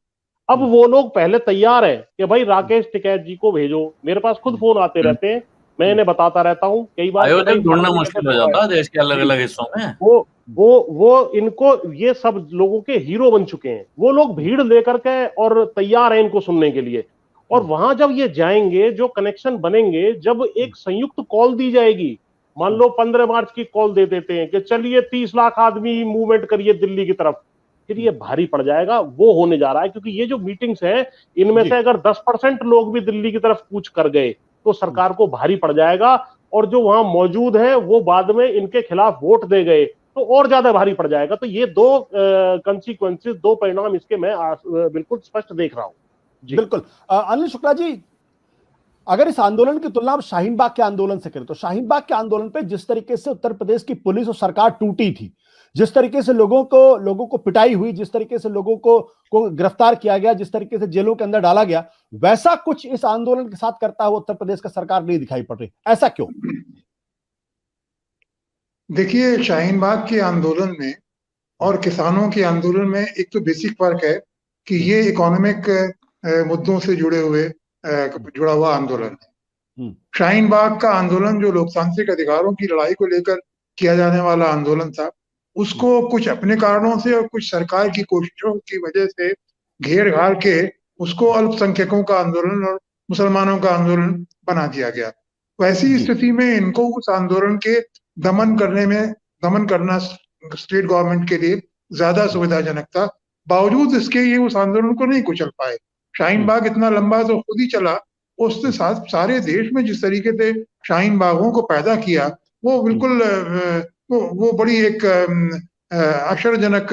अब वो लोग पहले तैयार है कि भाई राकेश टिकैत जी को भेजो, मेरे पास खुद फोन आते रहते हैं, मैं इन्हें बताता रहता हूं कई बार। आयोजक ढूंढना मुश्किल हो जाता है देश के अलग अलग हिस्सों में। वो इनको ये सब लोगों के हीरो बन चुके हैं, वो लोग भीड़ लेकर के और तैयार हैं इनको सुनने के लिए। और वहां जब ये जाएंगे, जो कनेक्शन बनेंगे, जब एक संयुक्त कॉल दी जाएगी, मान लो 15 मार्च की कॉल दे देते हैं कि चलिए 30 लाख आदमी मूवमेंट करिए दिल्ली की तरफ, फिर ये भारी पड़ जाएगा। वो होने जा रहा है, क्योंकि ये जो मीटिंग्स है इनमें से अगर 10% लोग भी दिल्ली की तरफ कूच कर गए तो सरकार को भारी पड़ जाएगा, और जो वहां मौजूद है वो बाद में इनके खिलाफ वोट दे गए तो और ज्यादा भारी पड़ जाएगा। तो ये दो कंसिक्वेंसेस, दो परिणाम इसके मैं बिल्कुल स्पष्ट देख रहा हूं। बिल्कुल। अनिल शुक्ला जी, अगर इस आंदोलन की तुलना आप शाहीन बाग के आंदोलन से करें, तो शाहीन बाग के आंदोलन पे जिस तरीके से उत्तर प्रदेश की पुलिस और सरकार टूटी थी, जिस तरीके से लोगों को पिटाई हुई, जिस तरीके से लोगों को गिरफ्तार किया गया, जिस तरीके से जेलों के अंदर डाला गया, वैसा कुछ इस आंदोलन के साथ करता हुआ उत्तर प्रदेश का सरकार नहीं दिखाई पड़ रही, ऐसा क्यों? देखिए, शाहीन बाग के आंदोलन में और किसानों के आंदोलन में एक तो बेसिक फर्क है कि ये इकोनॉमिक मुद्दों से जुड़ा हुआ आंदोलन है। शाहीन बाग का आंदोलन जो लोकतांत्रिक अधिकारों की लड़ाई को लेकर किया जाने वाला आंदोलन था, उसको कुछ अपने कारणों से और कुछ सरकार की कोशिशों की वजह से घेर घार के उसको अल्पसंख्यकों का आंदोलन और मुसलमानों का आंदोलन बना दिया गया। वैसी स्थिति में इनको उस आंदोलन के दमन करना स्टेट गवर्नमेंट के लिए ज्यादा सुविधाजनक था। बावजूद इसके ये उस आंदोलन को नहीं कुचल पाए। शाहीन बाग इतना लंबा तो खुद ही चला, उसने सारे देश में जिस तरीके से शाहीन बागों को पैदा किया वो बिल्कुल वो बड़ी एक आश्चर्यजनक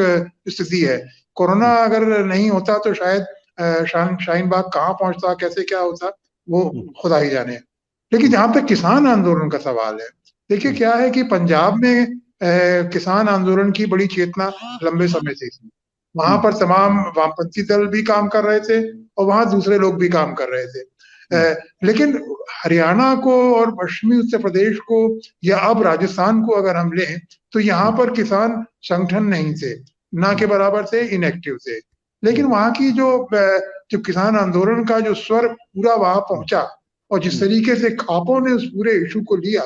स्थिति है। कोरोना अगर नहीं होता तो शायद शाहीन बाग कहाँ पहुंचता, कैसे क्या होता, वो खुदा ही जाने। लेकिन जहां तक किसान आंदोलन का सवाल है, देखिए क्या है कि पंजाब में किसान आंदोलन की बड़ी चेतना लंबे समय से थी। वहां पर तमाम वामपंथी दल भी काम कर रहे थे और वहां दूसरे लोग भी काम कर रहे थे। लेकिन हरियाणा को और पश्चिमी उत्तर प्रदेश को या अब राजस्थान को अगर हम लें तो यहाँ पर किसान संगठन नहीं थे, ना के बराबर थे, इनएक्टिव थे। लेकिन वहां की जो किसान आंदोलन का जो स्वर पूरा वहां पहुंचा और जिस तरीके से खापों ने उस पूरे इशू को लिया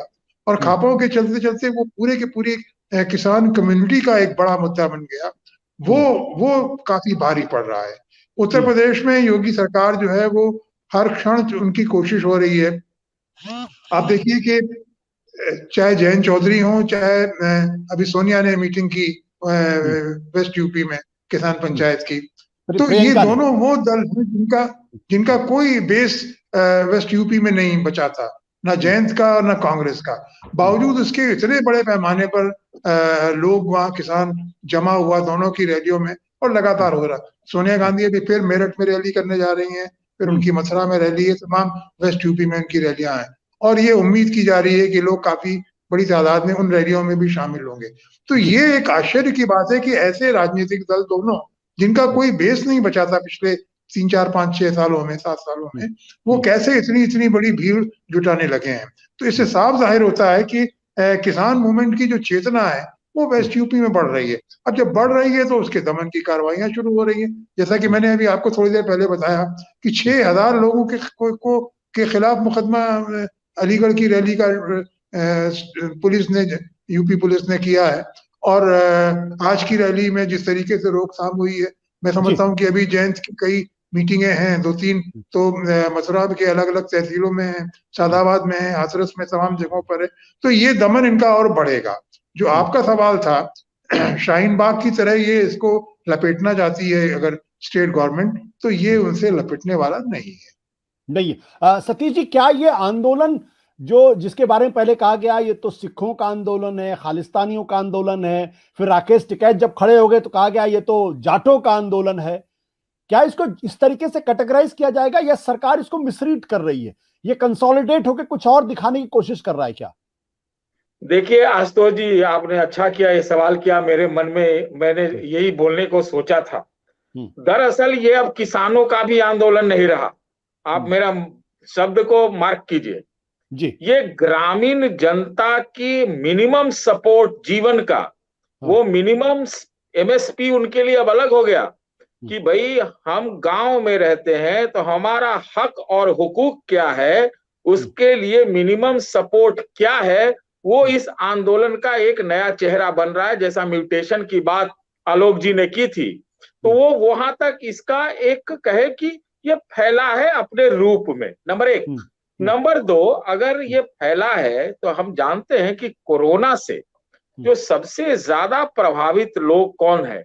और खापों के चलते चलते वो पूरे के पूरी किसान कम्युनिटी का एक बड़ा मुद्दा बन गया, वो काफी भारी पड़ रहा है। उत्तर प्रदेश में योगी सरकार जो है वो हर क्षण उनकी कोशिश हो रही है। आप देखिए कि चाहे जयंत चौधरी हो, चाहे अभी सोनिया ने मीटिंग की वेस्ट यूपी में किसान पंचायत की, तो ये दोनों वो दल हैं जिनका कोई बेस वेस्ट यूपी में नहीं बचा था, ना जयंत का और ना कांग्रेस का। बावजूद उसके इतने बड़े पैमाने पर लोग वहाँ किसान जमा हुआ दोनों की रैलियों में और लगातार हो रहा। सोनिया गांधी अभी फिर मेरठ में रैली करने जा रही हैं, फिर उनकी मथुरा में रैली है, तमाम वेस्ट यूपी में उनकी रैलियां हैं और ये उम्मीद की जा रही है कि लोग काफी बड़ी तादाद में उन रैलियों में भी शामिल होंगे। तो ये एक आश्चर्य की बात है कि ऐसे राजनीतिक दल दोनों जिनका कोई बेस नहीं बचा था पिछले 3, 4, 5, 6 सालों में, 7 सालों में, वो कैसे इतनी बड़ी भीड़ जुटाने लगे हैं। तो इससे साफ जाहिर होता है कि किसान मूवमेंट की जो चेतना है वो वेस्ट यूपी में बढ़ रही है। अब जब बढ़ रही है तो उसके दमन की कार्रवाइयां शुरू हो रही है। जैसा कि मैंने अभी आपको थोड़ी देर पहले बताया कि 6000 लोगों के खिलाफ मुकदमा अलीगढ़ की रैली का यूपी पुलिस ने किया है। और आज की रैली में जिस तरीके से रोकथाम हुई है, मैं समझता हूँ कि अभी जयंत की कई मीटिंगें हैं, 2-3 तो मथुरा के अलग अलग तहसीलों में है, सादाबाद में है, हाथरस में, तमाम जगहों पर है। तो ये दमन इनका और बढ़ेगा। जो आपका सवाल था, शाहीन बाग की तरह ये इसको लपेटना चाहती है अगर स्टेट गवर्नमेंट, तो ये उनसे लपेटने वाला नहीं है। सतीश जी, क्या ये आंदोलन जिसके बारे में पहले कहा गया ये तो सिखों का आंदोलन है, खालिस्तानियों का आंदोलन है, फिर राकेश टिकैत जब खड़े हो गए तो कहा गया ये तो जाटों का आंदोलन है, क्या इसको इस तरीके से कैटेगराइज किया जाएगा या सरकार इसको मिसरीड कर रही है, ये कंसोलिडेट होकर कुछ और दिखाने की कोशिश कर रहा है क्या? देखिए आशुतोष जी, आपने अच्छा किया ये सवाल किया। मेरे मन में मैंने यही बोलने को सोचा था। दरअसल ये अब किसानों का भी आंदोलन नहीं रहा। आप मेरा शब्द को मार्क कीजिए जी। ये ग्रामीण जनता की मिनिमम सपोर्ट जीवन का वो मिनिमम एमएसपी उनके लिए अब अलग हो गया कि भाई हम गांव में रहते हैं तो हमारा हक और हुकूक क्या है, उसके लिए मिनिमम सपोर्ट क्या है, वो इस आंदोलन का एक नया चेहरा बन रहा है। जैसा म्यूटेशन की बात आलोक जी ने की थी, तो वो वहां तक इसका एक कहे कि ये फैला है अपने रूप में, नंबर 1। नंबर 2, अगर ये फैला है तो हम जानते हैं कि कोरोना से जो सबसे ज्यादा प्रभावित लोग कौन है,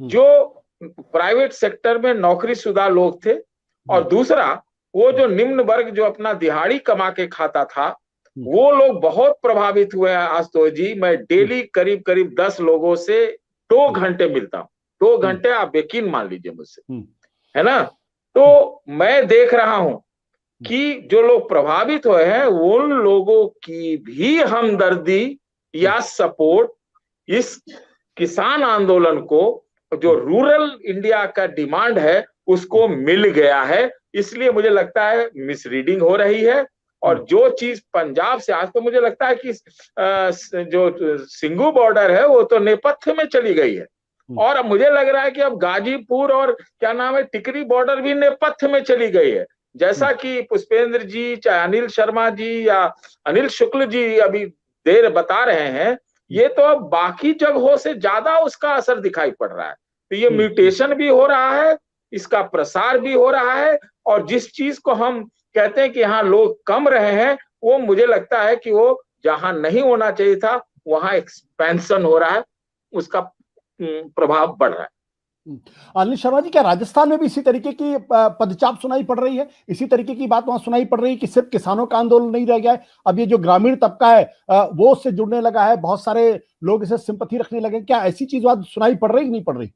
जो प्राइवेट सेक्टर में नौकरीशुदा लोग थे, और दूसरा वो जो निम्न वर्ग जो अपना दिहाड़ी कमा के खाता था, वो लोग बहुत प्रभावित हुए हैं। आशुतोष जी, मैं डेली करीब करीब 10 लोगों से 2 घंटे मिलता हूँ। 2 घंटे आप यकीन मान लीजिए मुझसे, है ना। तो मैं देख रहा हूं कि जो लोग प्रभावित हुए हैं उन लोगों की भी हमदर्दी या सपोर्ट इस किसान आंदोलन को, जो रूरल इंडिया का डिमांड है, उसको मिल गया है। इसलिए मुझे लगता है मिसरीडिंग हो रही है। और जो चीज पंजाब से, आज तो मुझे लगता है कि जो सिंगू बॉर्डर है वो तो नेपथ्य में चली गई है, और अब मुझे लग रहा है कि अब गाजीपुर और क्या नाम है टिकरी बॉर्डर भी नेपथ्य में चली गई है। जैसा कि पुष्पेंद्र जी, चाहे अनिल शर्मा जी या अनिल शुक्ल जी अभी देर बता रहे हैं, ये तो अब बाकी जगहों से ज्यादा उसका असर दिखाई पड़ रहा है। तो ये म्यूटेशन भी हो रहा है, इसका प्रसार भी हो रहा है, और जिस चीज को हम कहते हैं कि यहाँ लोग कम रहे हैं, वो मुझे लगता है कि वो जहां नहीं होना चाहिए था वहां एक्सपेंशन हो रहा है, उसका प्रभाव बढ़ रहा है। अनिल शर्मा जी, क्या राजस्थान में भी इसी तरीके की पदचाप सुनाई पड़ रही है? इसी तरीके की बात वहां सुनाई पड़ रही है कि सिर्फ किसानों का आंदोलन नहीं रह गया है, अब ये जो ग्रामीण तबका है वो उससे जुड़ने लगा है, बहुत सारे लोग इसे सिंपैथी रखने लगे? क्या ऐसी चीज बात सुनाई पड़ रही कि नहीं पड़ रही?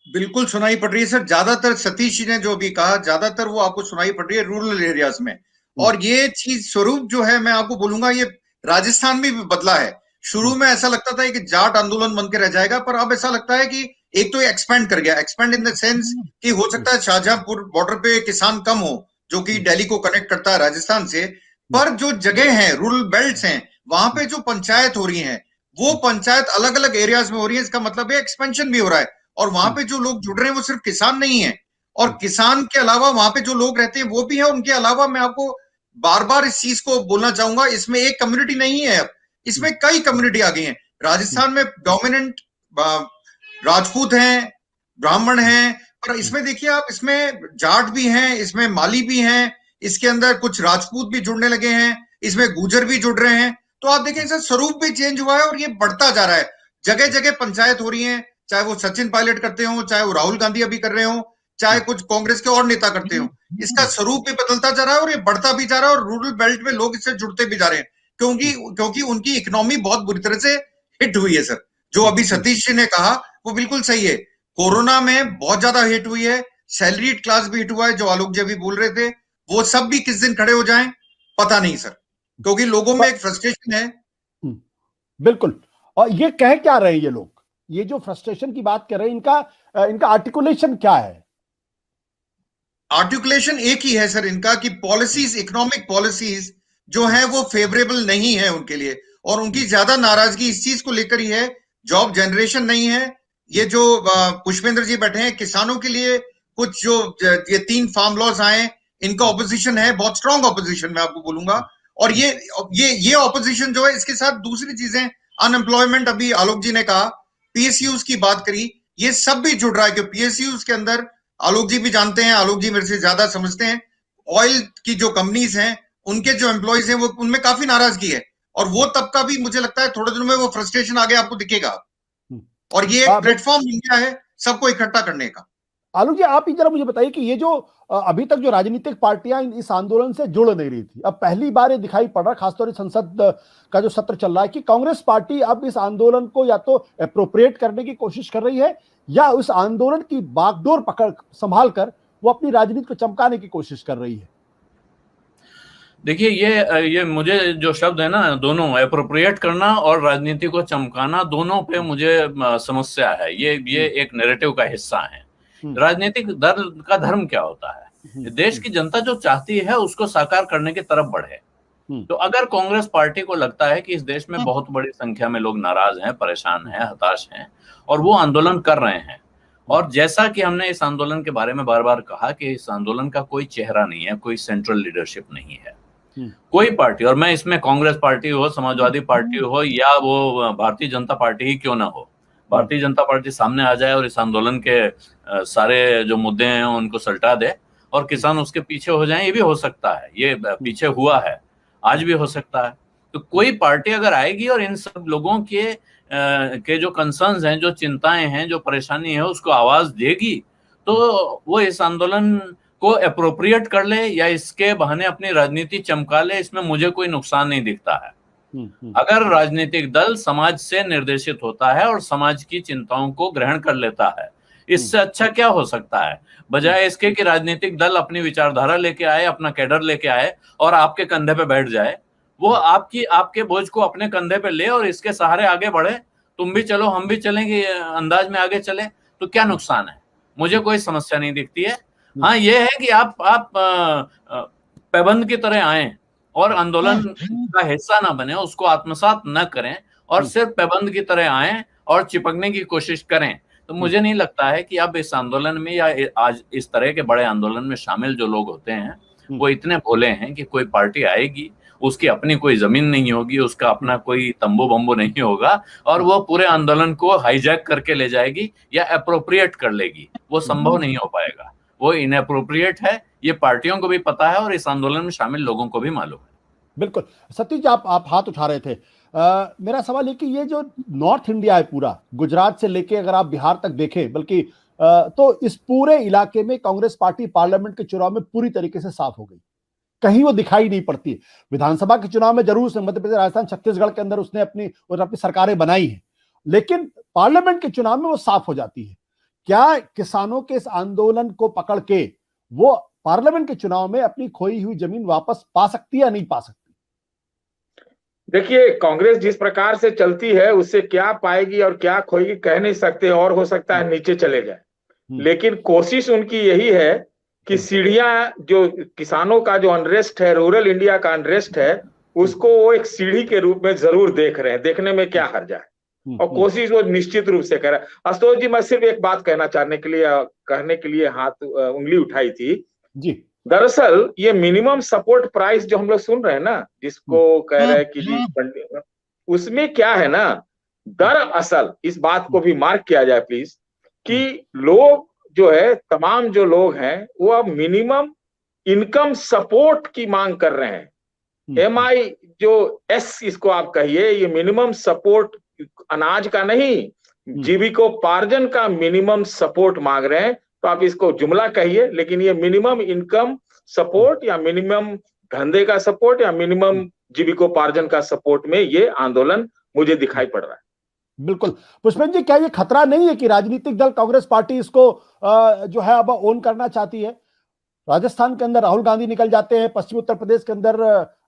बिल्कुल सुनाई पड़ रही है सर। ज्यादातर सतीश जी ने जो भी कहा, ज्यादातर वो आपको सुनाई पड़ रही है रूरल एरियाज में। और ये चीज स्वरूप जो है, मैं आपको बोलूंगा, ये राजस्थान में भी बदला है। शुरू में ऐसा लगता था कि जाट आंदोलन बन के रह जाएगा, पर अब ऐसा लगता है कि एक तो एक्सपेंड कर गया। एक्सपेंड इन द सेंस कि हो सकता है शाहजहांपुर बॉर्डर पे किसान कम हो, जो कि दिल्ली को कनेक्ट करता है राजस्थान से, पर जो जगह है, रूरल बेल्ट हैं, वहां पे जो पंचायत हो रही है, वो पंचायत अलग अलग एरियाज में हो रही है। इसका मतलब है एक्सपेंशन भी हो रहा है। और वहां पे जो लोग जुड़ रहे हैं वो सिर्फ किसान नहीं है, और किसान के अलावा वहां पे जो लोग रहते हैं वो भी है। उनके अलावा मैं आपको बार बार इस चीज को बोलना चाहूंगा, इसमें एक कम्युनिटी नहीं है, अब इसमें कई कम्युनिटी आ गई है। राजस्थान में डोमिनेंट राजपूत हैं, ब्राह्मण हैं, पर इसमें देखिए आप, इसमें जाट भी हैं, इसमें माली भी हैं, इसके अंदर कुछ राजपूत भी जुड़ने लगे हैं, इसमें गुर्जर भी जुड़ रहे हैं। तो आप देखें सर, स्वरूप भी चेंज हुआ है और ये बढ़ता जा रहा है। जगह जगह पंचायत हो रही है, चाहे वो सचिन पायलट करते हो, चाहे वो राहुल गांधी अभी कर रहे हो, चाहे कुछ कांग्रेस के और नेता करते हो। इसका स्वरूप भी बदलता जा रहा है और ये बढ़ता भी जा रहा है, और रूरल बेल्ट में लोग इससे जुड़ते भी जा रहे हैं, क्योंकि उनकी इकोनॉमी बहुत बुरी तरह से हिट हुई है सर। जो अभी सतीश जी ने कहा वो बिल्कुल सही है। कोरोना में बहुत ज्यादा हिट हुई है, सैलरीड क्लास भी हिट हुआ है, जो आलोक जी अभी बोल रहे थे। वो सब भी किस दिन खड़े हो जाएं पता नहीं सर, क्योंकि लोगों में एक फ्रस्ट्रेशन है। बिल्कुल। और ये कह क्या रहे हैं ये लोग? ये जो फ्रस्ट्रेशन की बात कर रहे हैं, इनका आर्टिकुलेशन क्या है? आर्टिकुलेशन एक ही है सर इनका, कि पॉलिसीज, इकोनॉमिक पॉलिसीज जो है वो फेवरेबल नहीं है उनके लिए, और उनकी ज्यादा नाराजगी इस चीज को लेकर ही है। जॉब जनरेशन नहीं है। ये जो पुष्पेंद्र जी बैठे हैं, किसानों के लिए कुछ जो ये 3 फार्म लॉज आए, इनका ऑपोजिशन है, बहुत स्ट्रॉन्ग ऑपोजिशन मैं आपको बोलूंगा। और ये ऑपोजिशन जो है, इसके साथ दूसरी चीजें, अनएम्प्लॉयमेंट, अभी आलोक जी ने कहा, पीएसयूज की बात करी, ये सब भी जुड़ रहा है। कि पीएसयूज के अंदर, आलोक जी भी जानते हैं, आलोक जी मेरे से ज्यादा समझते हैं, ऑयल की जो कंपनीज हैं, उनके जो एम्प्लॉयज हैं, वो उनमें काफी नाराजगी है। और वो तबका भी, मुझे लगता है थोड़े दिनों में वो फ्रस्ट्रेशन आगे आपको दिखेगा। और ये एक प्लेटफॉर्म मिल गया है सबको इकट्ठा करने का। आलोक जी, आप ही जरा मुझे बताइए कि ये जो अभी तक जो राजनीतिक पार्टियां इस आंदोलन से जुड़ नहीं रही थी, अब पहली बार ये दिखाई पड़ रहा, खासतौर से संसद का जो सत्र चल रहा है, कि कांग्रेस पार्टी अब इस आंदोलन को या तो एप्रोप्रिएट करने की कोशिश कर रही है, या उस आंदोलन की बागडोर पकड़ संभाल कर वो अपनी राजनीति को चमकाने की कोशिश कर रही है। देखिए, ये मुझे जो शब्द है ना, दोनों, एप्रोप्रिएट करना और राजनीति को चमकाना, दोनों पे मुझे समस्या है। ये एक नैरेटिव का हिस्सा है। राजनीतिक दल का धर्म क्या होता है? देश की जनता जो चाहती है उसको साकार करने की तरफ बढ़े। तो अगर कांग्रेस पार्टी को लगता है कि इस देश में बहुत बड़ी संख्या में लोग नाराज हैं, परेशान हैं, हताश हैं, और वो आंदोलन कर रहे हैं, और जैसा कि हमने इस आंदोलन के बारे में बार बार कहा कि इस आंदोलन का कोई चेहरा नहीं है, कोई सेंट्रल लीडरशिप नहीं है, कोई पार्टी, और मैं इसमें कांग्रेस पार्टी हो, समाजवादी पार्टी हो, या वो भारतीय जनता पार्टी ही क्यों ना हो, भारतीय जनता पार्टी सामने आ जाए और इस आंदोलन के सारे जो मुद्दे हैं उनको सल्टा दे और किसान उसके पीछे हो जाएं, ये भी हो सकता है। ये पीछे हुआ है, आज भी हो सकता है। तो कोई पार्टी अगर आएगी और इन सब लोगों के जो कंसर्न्स हैं, जो चिंताएं हैं, जो परेशानी है, उसको आवाज देगी, तो वो इस आंदोलन को एप्रोप्रिएट कर ले या इसके बहाने अपनी राजनीति चमका ले, इसमें मुझे कोई नुकसान नहीं दिखता है। अगर राजनीतिक दल समाज से निर्देशित होता है और समाज की चिंताओं को ग्रहण कर लेता है, इससे अच्छा क्या हो सकता है? बजाय इसके कि राजनीतिक दल अपनी विचारधारा लेके आए, अपना कैडर लेके आए और आपके कंधे पे बैठ जाए, वो आपके बोझ को अपने कंधे पे ले और इसके सहारे आगे बढ़े, तुम भी चलो हम भी चलेंगे अंदाज में आगे चले, तो क्या नुकसान है? मुझे कोई समस्या नहीं दिखती है। हाँ, ये है कि आप पैबंद की तरह आए और आंदोलन का हिस्सा ना बने, उसको आत्मसात न करें और सिर्फ पैबंद की तरह आए और चिपकने की कोशिश करें, तो मुझे नहीं लगता है कि अब इस आंदोलन में या आज इस तरह के बड़े आंदोलन में शामिल जो लोग होते हैं वो इतने भोले हैं कि कोई पार्टी आएगी, उसकी अपनी कोई जमीन नहीं होगी, उसका अपना कोई तंबू बम्बू नहीं होगा और वो पूरे आंदोलन को हाईजैक करके ले जाएगी या एप्रोप्रिएट कर लेगी। वो संभव नहीं हो पाएगा, वो इनएप्रोप्रिएट है, ये पार्टियों को भी पता है और इस आंदोलन में शामिल लोगों को भी मालूम है। बिल्कुल। सतीश जी, आप हाथ उठा रहे थे। मेरा सवाल है कि ये जो नॉर्थ इंडिया है पूरा, गुजरात से लेके अगर आप बिहार तक देखें, बल्कि तो इस पूरे इलाके में कांग्रेस पार्टी पार्लियामेंट के चुनाव में पूरी तरीके से साफ हो गई, कहीं वो दिखाई नहीं पड़ती। विधानसभा के चुनाव में जरूर मध्य प्रदेश, राजस्थान, छत्तीसगढ़ के अंदर उसने अपनी सरकारें बनाई हैं, लेकिन पार्लियामेंट के चुनाव में वो साफ हो जाती है। क्या किसानों के इस आंदोलन को पकड़ के वो पार्लियामेंट के चुनाव में अपनी खोई हुई जमीन वापस पा सकती है या नहीं पा सकती? देखिए, कांग्रेस जिस प्रकार से चलती है उससे क्या पाएगी और क्या खोएगी कह नहीं सकते, और हो सकता है नीचे चले जाए। लेकिन कोशिश उनकी यही है कि सीढ़ियां, जो किसानों का जो अनरेस्ट है, रूरल इंडिया का अनरेस्ट है, उसको वो एक सीढ़ी के रूप में जरूर देख रहे हैं। देखने में क्या हर्ज है, और कोशिश वो निश्चित रूप से कर रहे हैं। आशुतोष जी, मैं सिर्फ एक बात कहने के लिए हाथ उंगली उठाई थी जी। दरअसल ये मिनिमम सपोर्ट प्राइस जो हम लोग सुन रहे हैं ना, जिसको कह रहे हैं कि जी, उसमें क्या है ना, दरअसल इस बात को भी मार्क किया जाए प्लीज, कि लोग जो है, तमाम जो लोग हैं, वो अब मिनिमम इनकम सपोर्ट की मांग कर रहे हैं। MI जो S इसको आप कहिए, ये मिनिमम सपोर्ट अनाज का नहीं, जीविकोपार्जन का मिनिमम सपोर्ट मांग रहे हैं। तो आप इसको जुमला कहिए, लेकिन ये मिनिमम इनकम सपोर्ट या मिनिमम धंधे का सपोर्ट या मिनिमम जीविकोपार्जन का सपोर्ट में ये आंदोलन मुझे दिखाई पड़ रहा है। बिल्कुल। पुष्पेंद्र जी, क्या ये खतरा नहीं है कि राजनीतिक दल कांग्रेस पार्टी इसको जो है अब ओन करना चाहती है? राजस्थान के अंदर राहुल गांधी निकल जाते हैं, पश्चिमी उत्तर प्रदेश के अंदर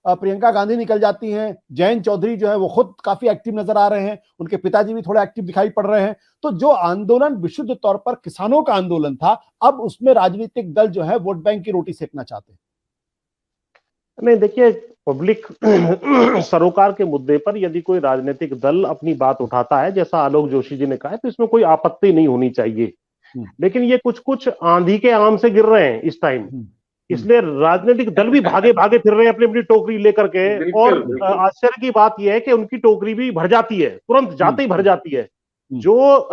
प्रियंका गांधी निकल जाती हैं, जयंत चौधरी जो है वो खुद काफी एक्टिव नजर आ रहे हैं, उनके पिताजी भी थोड़ा एक्टिव दिखाई पड़ रहे हैं। तो जो आंदोलन विशुद्ध तौर पर किसानों का आंदोलन था, अब उसमें राजनीतिक दल जो है वोट बैंक की रोटी सेकना चाहते हैं। नहीं, देखिए, पब्लिक सरोकार के मुद्दे पर यदि कोई राजनीतिक दल अपनी बात उठाता है, जैसा आलोक जोशी जी ने कहा है, तो इसमें कोई आपत्ति नहीं होनी चाहिए। लेकिन ये कुछ कुछ आंधी के आम से गिर रहे हैं इस टाइम, इसलिए राजनीतिक दल भी भागे भागे फिर रहे हैं अपनी अपनी टोकरी लेकर के। और आश्चर्य की बात यह है कि उनकी टोकरी भी भर जाती है, तुरंत जाते ही भर जाती है। जो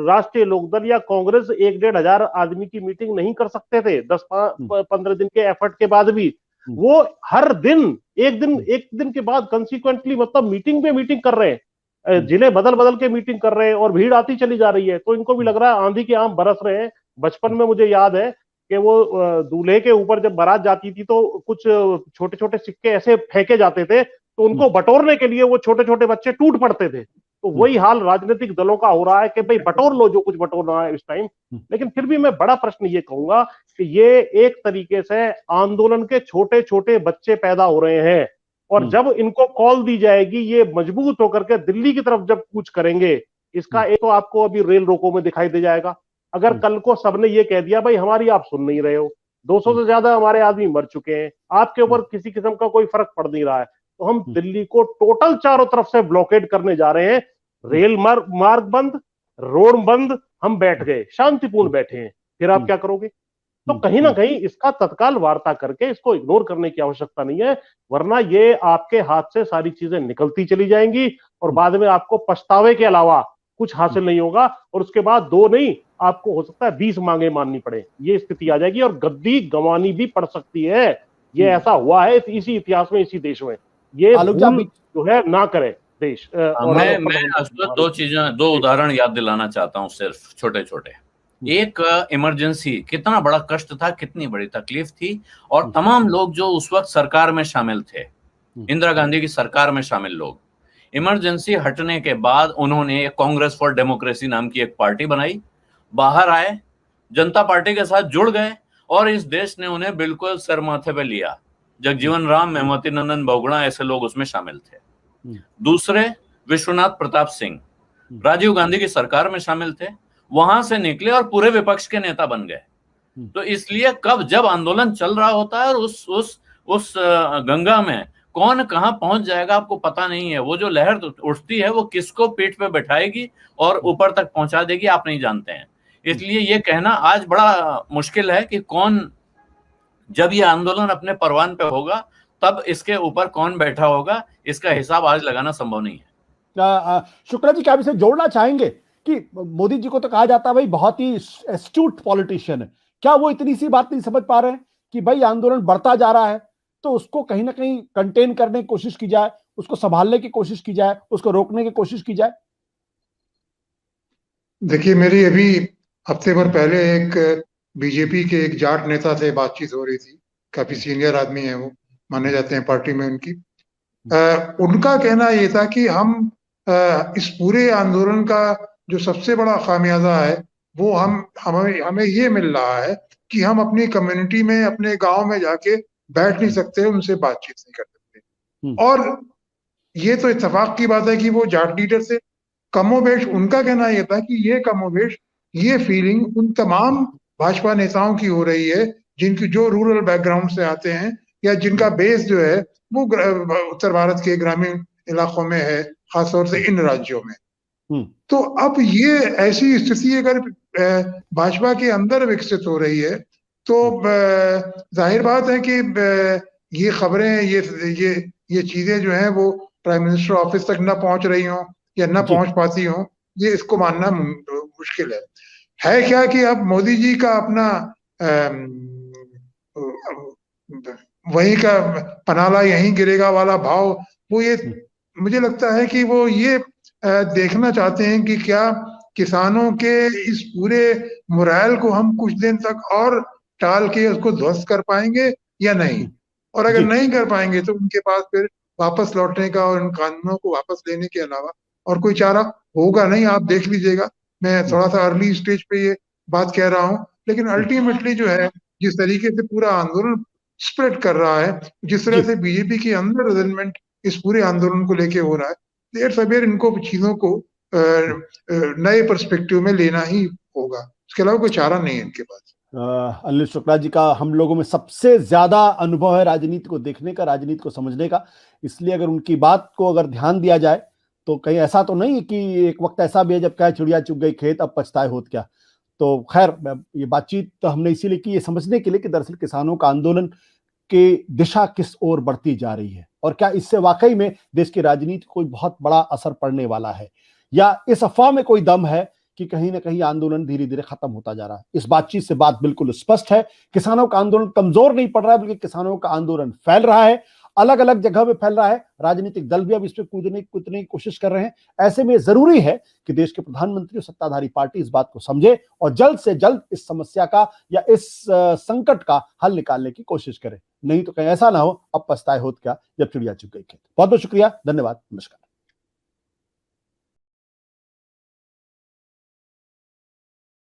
राष्ट्रीय लोकदल या कांग्रेस 1-1.5 हजार आदमी की मीटिंग नहीं कर सकते थे 10-15 दिन के एफर्ट के बाद भी, वो हर दिन एक दिन के बाद कंसिक्वेंटली, मतलब मीटिंग पे मीटिंग कर रहे हैं, जिले बदल बदल के मीटिंग कर रहे हैं, और भीड़ आती चली जा रही है। तो इनको भी लग रहा है आंधी के आम बरस रहे हैं। बचपन में मुझे याद है कि वो दूल्हे के ऊपर जब बारात जाती थी तो कुछ छोटे छोटे सिक्के ऐसे फेंके जाते थे, तो उनको बटोरने के लिए वो छोटे छोटे बच्चे टूट पड़ते थे। तो वही हाल राजनीतिक दलों का हो रहा है कि भाई बटोर लो जो कुछ बटोरना है इस टाइम। लेकिन फिर भी मैं बड़ा प्रश्न ये कहूंगा कि ये एक तरीके से आंदोलन के छोटे छोटे बच्चे पैदा हो रहे हैं, और जब इनको कॉल दी जाएगी, ये मजबूत होकर के दिल्ली की तरफ जब कूच करेंगे, इसका एक तो आपको अभी रेल रोको में दिखाई दे जाएगा। अगर कल को सबने ये कह दिया भाई हमारी आप सुन नहीं रहे हो, 200 से ज्यादा हमारे आदमी मर चुके हैं, आपके ऊपर किसी किस्म का कोई फर्क पड़ नहीं रहा है, तो हम दिल्ली को टोटल चारों तरफ से ब्लॉकेड करने जा रहे हैं। रेल मार्ग बंद, रोड बंद, हम बैठ गए, शांतिपूर्ण बैठे हैं, फिर आप क्या करोगे? तो कहीं ना कहीं इसका तत्काल वार्ता करके इसको इग्नोर करने की आवश्यकता नहीं है, वरना ये आपके हाथ से सारी चीजें निकलती चली जाएंगी और बाद में आपको पछतावे के अलावा कुछ हासिल नहीं होगा। और उसके बाद 2 नहीं, आपको हो सकता है 20 मांगे माननी पड़े, ये स्थिति आ जाएगी और गद्दी गंवानी भी पड़ सकती है। ये ऐसा हुआ है इसी इतिहास में, इसी देश में। ये जो है ना करे देश। मैं 2 उदाहरण याद दिलाना चाहता हूँ, सिर्फ छोटे छोटे। एक इमरजेंसी, कितना बड़ा कष्ट था, कितनी बड़ी तकलीफ थी, और तमाम लोग जो उस वक्त सरकार में शामिल थे, इंदिरा गांधी की सरकार में शामिल लोग, इमरजेंसी हटने के बाद उन्होंने कांग्रेस फॉर डेमोक्रेसी नाम की एक पार्टी बनाई, बाहर आए, जनता पार्टी के साथ जुड़ गए, और इस देश ने उन्हें बिल्कुल सर माथे पे लिया। जगजीवन राम, मेहमती नंदन बहुगुणा, ऐसे लोग उसमें शामिल थे। दूसरे, विश्वनाथ प्रताप सिंह, राजीव गांधी की सरकार में शामिल थे, वहां से निकले और पूरे विपक्ष के नेता बन गए। तो इसलिए जब आंदोलन चल रहा होता है और उस गंगा में कौन कहां पहुंच जाएगा आपको पता नहीं है। वो जो लहर उठती है वो किसको पीठ पे बैठाएगी और ऊपर तक पहुंचा देगी, आप नहीं जानते हैं। इसलिए ये कहना आज बड़ा मुश्किल है कि कौन, जब ये आंदोलन अपने परवान पे होगा तब इसके ऊपर कौन बैठा होगा, इसका हिसाब आज लगाना संभव नहीं है। शुक्ला जी, क्या आप इसे जोड़ना चाहेंगे कि मोदी जी को तो कहा जाता है भाई बहुत ही एस्ट्यूट पॉलिटिशियन है, क्या वो इतनी सी बात नहीं समझ पा रहे हैं कि भाई आंदोलन बढ़ता जा रहा है तो उसको कहीं ना कहीं कंटेन करने की कोशिश की जाए, उसको संभालने की कोशिश की जाए, उसको रोकने की कोशिश की जाए? देखिए, मेरी अभी हफ्ते भर पहले एक बीजेपी के एक जाट नेता से बातचीत हो रही थी। काफी सीनियर आदमी है वो, माने जाते हैं पार्टी में उनकी। उनका कहना ये था कि हम इस पूरे आंदोलन का जो सबसे बड़ा खामियाजा है वो हमें हमें ये मिल रहा है कि हम अपनी कम्युनिटी में, अपने गांव में जाके बैठ नहीं सकते, उनसे बातचीत नहीं कर सकते। और ये तो इत्तेफाक की बात है कि वो जाट लीडर से कमोबेश, उनका कहना यह था कि ये कमोबेश, ये फीलिंग उन तमाम भाजपा नेताओं की हो रही है जिनकी, जो रूरल बैकग्राउंड से आते हैं या जिनका बेस जो है वो उत्तर भारत के ग्रामीण इलाकों में है, खासतौर से इन राज्यों में। तो अब ये ऐसी स्थिति अगर भाजपा के अंदर विकसित हो रही है तो जाहिर बात है कि ये खबरें, ये चीजें जो हैं वो प्राइम मिनिस्टर ऑफिस तक न पहुंच रही हों या न पहुंच पाती हों, ये इसको मानना मुश्किल है क्या कि अब मोदी जी का अपना वहीं का पनाला यहीं गिरेगा वाला भाव, वो ये मुझे लगता है कि वो ये देखना चाहते हैं कि क्या किसानों के इस पूरे मोराल को हम कुछ दिन तक और टाल के उसको ध्वस्त कर पाएंगे या नहीं। और अगर नहीं कर पाएंगे तो उनके पास फिर वापस लौटने का और उन कानूनों को वापस लेने के अलावा और कोई चारा होगा नहीं। आप देख लीजिएगा, मैं थोड़ा सा अर्ली स्टेज पे ये बात कह रहा हूँ, लेकिन अल्टीमेटली जो है जिस तरीके से पूरा आंदोलन स्प्रेड कर रहा है, जिस तरह से बीजेपी के अंदर रिजल्टमेंट इस पूरे आंदोलन को लेके हो रहा है, देर सवेर इनको चीजों को नए पर्सपेक्टिव में लेना ही होगा, उसके अलावा कोई चारा नहीं है इनके पास। अनिल शुक्ला जी का हम लोगों में सबसे ज्यादा अनुभव है राजनीति को देखने का, राजनीति को समझने का, इसलिए अगर उनकी बात को अगर ध्यान दिया जाए तो कहीं ऐसा तो नहीं कि एक वक्त ऐसा भी है जब क्या चिड़िया चुग गई खेत अब पछताए होत क्या। तो खैर, ये बातचीत तो हमने इसीलिए की, ये समझने के लिए कि दरअसल किसानों का आंदोलन की दिशा किस ओर बढ़ती जा रही है और क्या इससे वाकई में देश की राजनीति को कोई बहुत बड़ा असर पड़ने वाला है, या इस अफवाह में कोई दम है कि कहीं ना कहीं आंदोलन धीरे धीरे खत्म होता जा रहा है। इस बातचीत से बात बिल्कुल स्पष्ट है, किसानों का आंदोलन कमजोर नहीं पड़ रहा है, बल्कि किसानों का आंदोलन फैल रहा है, अलग अलग जगह में फैल रहा है। राजनीतिक दल भी अब इस पर कूदने की कोशिश कर रहे हैं। ऐसे में जरूरी है कि देश के प्रधानमंत्री और सत्ताधारी पार्टी इस बात को समझे और जल्द से जल्द इस समस्या का या इस संकट का हल निकालने की कोशिश करे, नहीं तो कहीं ऐसा ना हो अब पछताए होत क्या जब चिड़िया चुग गई खेत। बहुत बहुत शुक्रिया, धन्यवाद, नमस्कार।